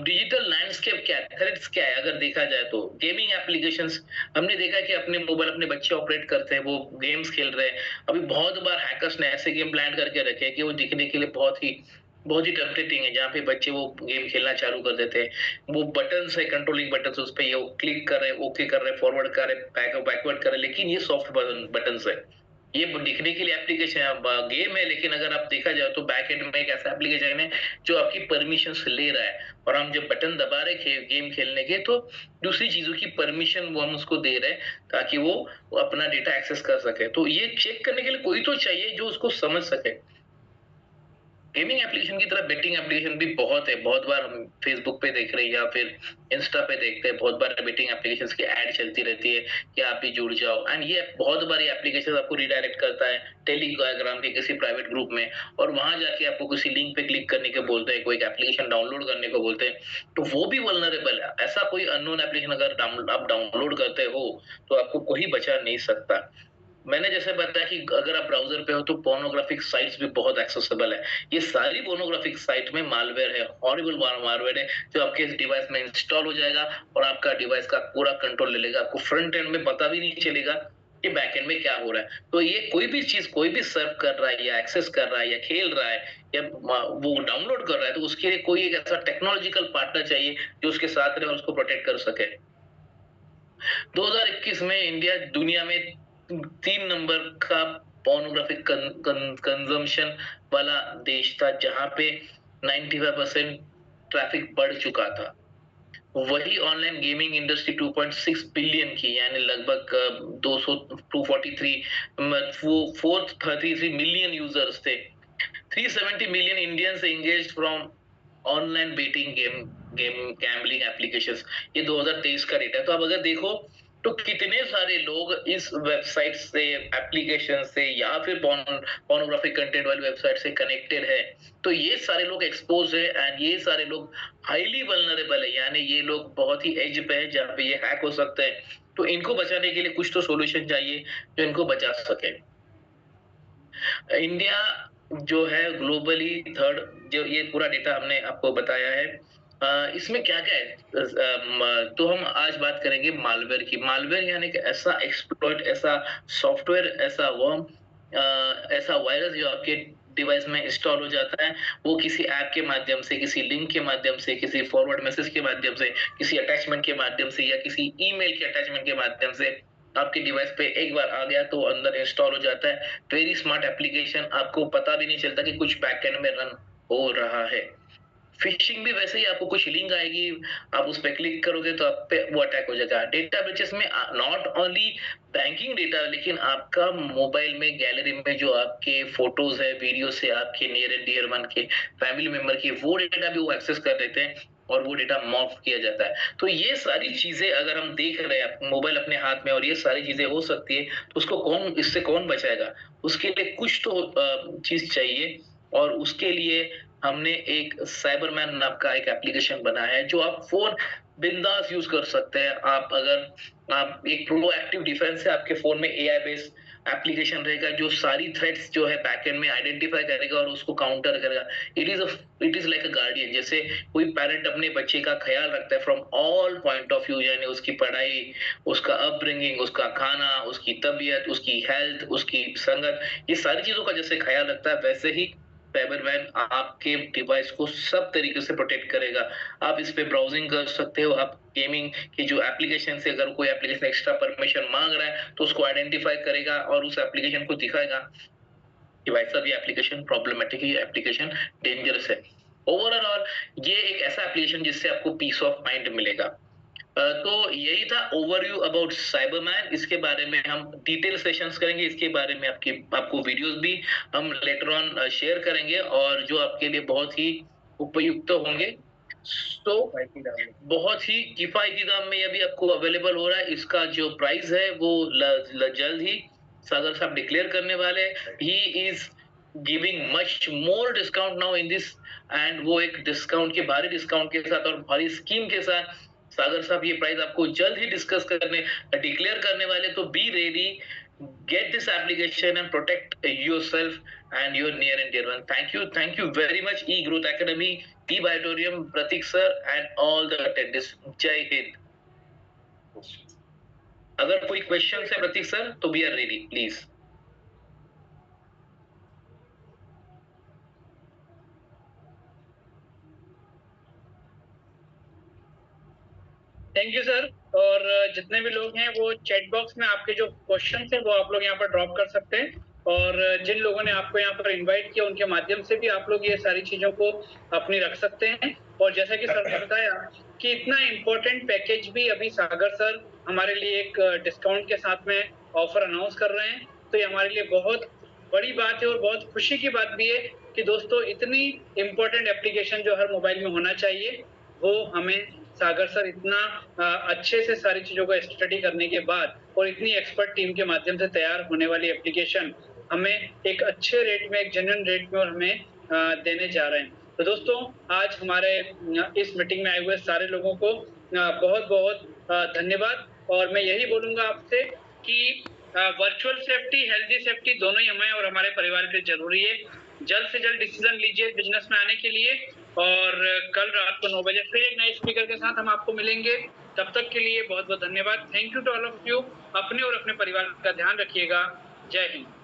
डिजिटल लैंडस्केप क्या है, थ्रेट्स क्या है, अगर देखा जाए तो गेमिंग एप्लीकेशंस, हमने देखा कि अपने मोबाइल अपने बच्चे ऑपरेट करते हैं, वो गेम्स खेल रहे हैं। अभी बहुत बार हैकर्स ने ऐसे गेम प्लान करके रखे हैं कि वो दिखने के लिए बहुत ही टेम्पटेटिंग है, जहाँ पे बच्चे वो गेम खेलना चालू कर देते हैं। वो बटन्स है, कंट्रोलिंग बटन्स, उस पे ये क्लिक कर रहे हैं, ओके कर रहे हैं, फॉरवर्ड कर रहे हैं, बैकवर्ड कर रहे हैं, लेकिन ये सॉफ्ट बटन्स है। ये दिखने के लिए एप्लीकेशन गेम है, लेकिन अगर आप देखा जाए तो बैक एंड में एक ऐसा एप्लीकेशन है जो आपकी परमिशंस ले रहा है, और हम जब बटन दबा रहे गेम खेलने के तो दूसरी चीजों की परमिशन वो हम उसको दे रहे हैं ताकि वो अपना डेटा एक्सेस कर सके। तो ये चेक करने के लिए कोई तो चाहिए जो उसको समझ सके। गेमिंग एप्लीकेशन की तरह बेटिंग एप्लीकेशन भी बहुत है। बहुत बार हम फेसबुक पे देख रहे हैं या फिर इंस्टा पे देखते हैं, बहुत बार बेटिंग एप्लीकेशंस की ऐड चलती रहती है कि आप भी जुड़ जाओ, एंड ये बहुत बार ये एप्लीकेशन आपको रिडायरेक्ट करता है टेलीग्राम के किसी प्राइवेट ग्रुप में, और वहां जाके आपको किसी लिंक पे क्लिक करने के बोलते हैं, कोई एप्लीकेशन डाउनलोड करने को बोलते हैं, तो वो भी वल्नरेबल है। ऐसा कोई अननोन एप्लीकेशन अगर आप डाउनलोड करते हो तो आपको कोई बचा नहीं सकता। मैंने जैसे बताया कि अगर आप ब्राउज़र पे हो तो पोर्नोग्राफिक साइट्स भी बहुत एक्सेसिबल है। ये सारी पोर्नोग्राफिक साइट में मालवेयर है, हॉरिबल मालवेयर है, जो आपके डिवाइस में इंस्टॉल हो जाएगा और आपका डिवाइस का पूरा कंट्रोल ले लेगा। आपको फ्रंट एंड में पता भी नहीं चलेगा कि बैक एंड में क्या हो रहा है। तो ये कोई भी चीज़ कोई भी सर्व कर रहा है या एक्सेस कर रहा है या खेल रहा है या वो डाउनलोड कर रहा है, तो उसके लिए कोई एक ऐसा टेक्नोलॉजिकल पार्टनर चाहिए जो उसके साथ रहे और उसको प्रोटेक्ट कर सके। 2021 में इंडिया दुनिया में 3 नंबर का पोर्नोग्राफिक कंजम्पशन वाला देश था, जहां पे 95% ट्रैफिक बढ़ चुका था। वही ऑनलाइन गेमिंग इंडस्ट्री 2.6 बिलियन की, यानी लगभग 200 243 433 मिलियन यूजर्स थे। 370 million Indians engaged from online betting game gambling applications. ये 2023 का डेटा है। तो अब अगर देखो तो कितने सारे लोग इस वेबसाइट से, एप्लीकेशन से या फिर पोर्नोग्राफिक कंटेंट वाली वेबसाइट से कनेक्टेड है। तो ये सारे लोग एक्सपोज है एंड ये सारे लोग हाईली वल्नरेबल है, यानी ये लोग बहुत ही एज पे है जहाँ पे ये हैक हो सकते हैं। तो इनको बचाने के लिए कुछ तो सॉल्यूशन चाहिए जो इनको बचा सके। इंडिया जो है ग्लोबली थर्ड, जो ये पूरा डेटा हमने आपको बताया है। इसमें क्या-क्या है? तो हम आज बात करेंगे मालवेयर की। मालवेयर यानी कि ऐसा एक्सप्लॉइट, ऐसा सॉफ्टवेयर, ऐसा वर्म, ऐसा वायरस जो आपके डिवाइस में इंस्टॉल हो जाता है। वो किसी ऐप के माध्यम से, किसी लिंक के माध्यम से, किसी फॉरवर्ड मैसेज के माध्यम से, किसी अटैचमेंट के माध्यम से या किसी ईमेल के अटैचमेंट के माध्यम से आपके डिवाइस पे एक बार आ गया तो अंदर इंस्टॉल हो जाता है। वेरी स्मार्ट एप्लीकेशन, आपको पता भी नहीं चलता कि कुछ बैकएंड में रन हो रहा है। फिशिंग भी वैसे ही, आपको कुछ लिंक आएगी, आप उस पे क्लिक करोगे तो आप पे वो अटैक हो जाएगा। डेटा ब्रीचेस में नॉट ओनली बैंकिंग डेटा, लेकिन आपका मोबाइल में गैलरी में जो आपके फोटोज है, वीडियोस है, आपके नियर एंड डियर वन के, फैमिली मेंबर के, वो डेटा भी वो एक्सेस कर लेते हैं और वो डेटा मॉर्फ किया जाता है। तो ये सारी चीजें अगर हम देख रहे हैं मोबाइल अपने हाथ में और ये सारी चीजें हो सकती है, तो उसको कौन, इससे कौन बचाएगा? उसके लिए कुछ तो चीज चाहिए और उसके लिए हमने एक साइबरमैन नाम का एक एप्लीकेशन बनाया है जो आप फोन बिंदास यूज कर सकते हैं। आप अगर आप एक प्रोएक्टिव डिफेंस है, आपके फोन में एआई बेस्ड एप्लीकेशन रहेगा जो सारी थ्रेट्स जो है बैकएंड में आइडेंटिफाई करेगा और उसको काउंटर करेगा। It is like a guardian, जैसे कोई पेरेंट अपने बच्चे का ख्याल रखता है from all point of view, यानी उसकी पढ़ाई, उसका अपब्रिंगिंग, उसका खाना, उसकी तबीयत, उसकी हेल्थ, उसकी संगत, ये सारी चीजों का जैसे ख्याल रखता है, वैसे ही साइबरमैन आपके डिवाइस को सब तरीके से प्रोटेक्ट करेगा। आप इस पे ब्राउजिंग कर सकते हो, आप गेमिंग की जो एप्लीकेशन से अगर कोई एप्लीकेशन एक्स्ट्रा परमिशन मांग रहा है तो उसको आइडेंटिफाई करेगा और उस एप्लीकेशन को दिखाएगा कि भाई साहब ये एप्लीकेशन प्रॉब्लमेटिक है, ये एप्लीकेशन डेंजरस है। ओवरऑल ये एक ऐसा एप्लीकेशन जिससे आपको पीस ऑफ माइंड मिलेगा। तो यही था ओवरव्यू अबाउट साइबरमैन। इसके बारे में हम डिटेल सेशंस करेंगे, इसके बारे में आपको वीडियोस भी हम लेटर ऑन शेयर करेंगे और जो आपके लिए बहुत ही उपयुक्त होंगे। तो बहुत ही किफायती दाम में ये भी आपको अवेलेबल हो रहा है। इसका जो प्राइस है वो जल्द ही सागर साहब डिक्लेयर करने वाले। He is giving much more discount now in this, and वो एक डिस्काउंट के, भारी डिस्काउंट के साथ और भारी स्कीम के साथ सागर साहब ये प्राइस आपको जल्द ही डिक्लेयर करने वाले। तो be ready, get this application and protect yourself and your near and dear one. Thank you very much eGrowth Academy, eBiotorium, Pratik sir and all the attendees. Jai Hind. अगर कोई question है Prateek sir तो we are ready, please. Thank you sir. और जितने भी लोग हैं वो चैट बॉक्स में आपके जो क्वेश्चन हैं वो आप लोग यहाँ पर ड्रॉप कर सकते हैं और जिन लोगों ने आपको यहाँ पर इनवाइट किया उनके माध्यम से भी आप लोग ये सारी चीजों को अपनी रख सकते हैं। और जैसा कि सर ने बताया कि इतना इम्पोर्टेंट पैकेज भी अभी सागर सर हमारे लिए एक डिस्काउंट के साथ में ऑफर अनाउंस कर रहे हैं, तो ये हमारे लिए बहुत बड़ी बात है और बहुत खुशी की बात भी है कि दोस्तों इतनी इम्पोर्टेंट एप्लीकेशन जो हर मोबाइल में होना चाहिए वो हमें सागर सर इतना अच्छे से सारी चीजों को स्टडी करने के बाद और इतनी एक्सपर्ट टीम के माध्यम से तैयार होने वाली एप्लीकेशन हमें एक अच्छे रेट में, एक जेन्युइन रेट में और हमें देने जा रहे हैं। तो दोस्तों आज हमारे इस मीटिंग में आए हुए सारे लोगों को बहुत बहुत धन्यवाद। और मैं यही बोलूंगा आपसे कि वर्चुअल सेफ्टी, हेल्दी सेफ्टी दोनों ही हमें और हमारे परिवार के लिए जरूरी है। जल्द से जल्द डिसीजन लीजिए बिजनेस में आने के लिए, और कल रात को 9 बजे फिर एक नए स्पीकर के साथ हम आपको मिलेंगे। तब तक के लिए बहुत बहुत धन्यवाद। Thank you to all of you. अपने और अपने परिवार का ध्यान रखिएगा। जय हिंद।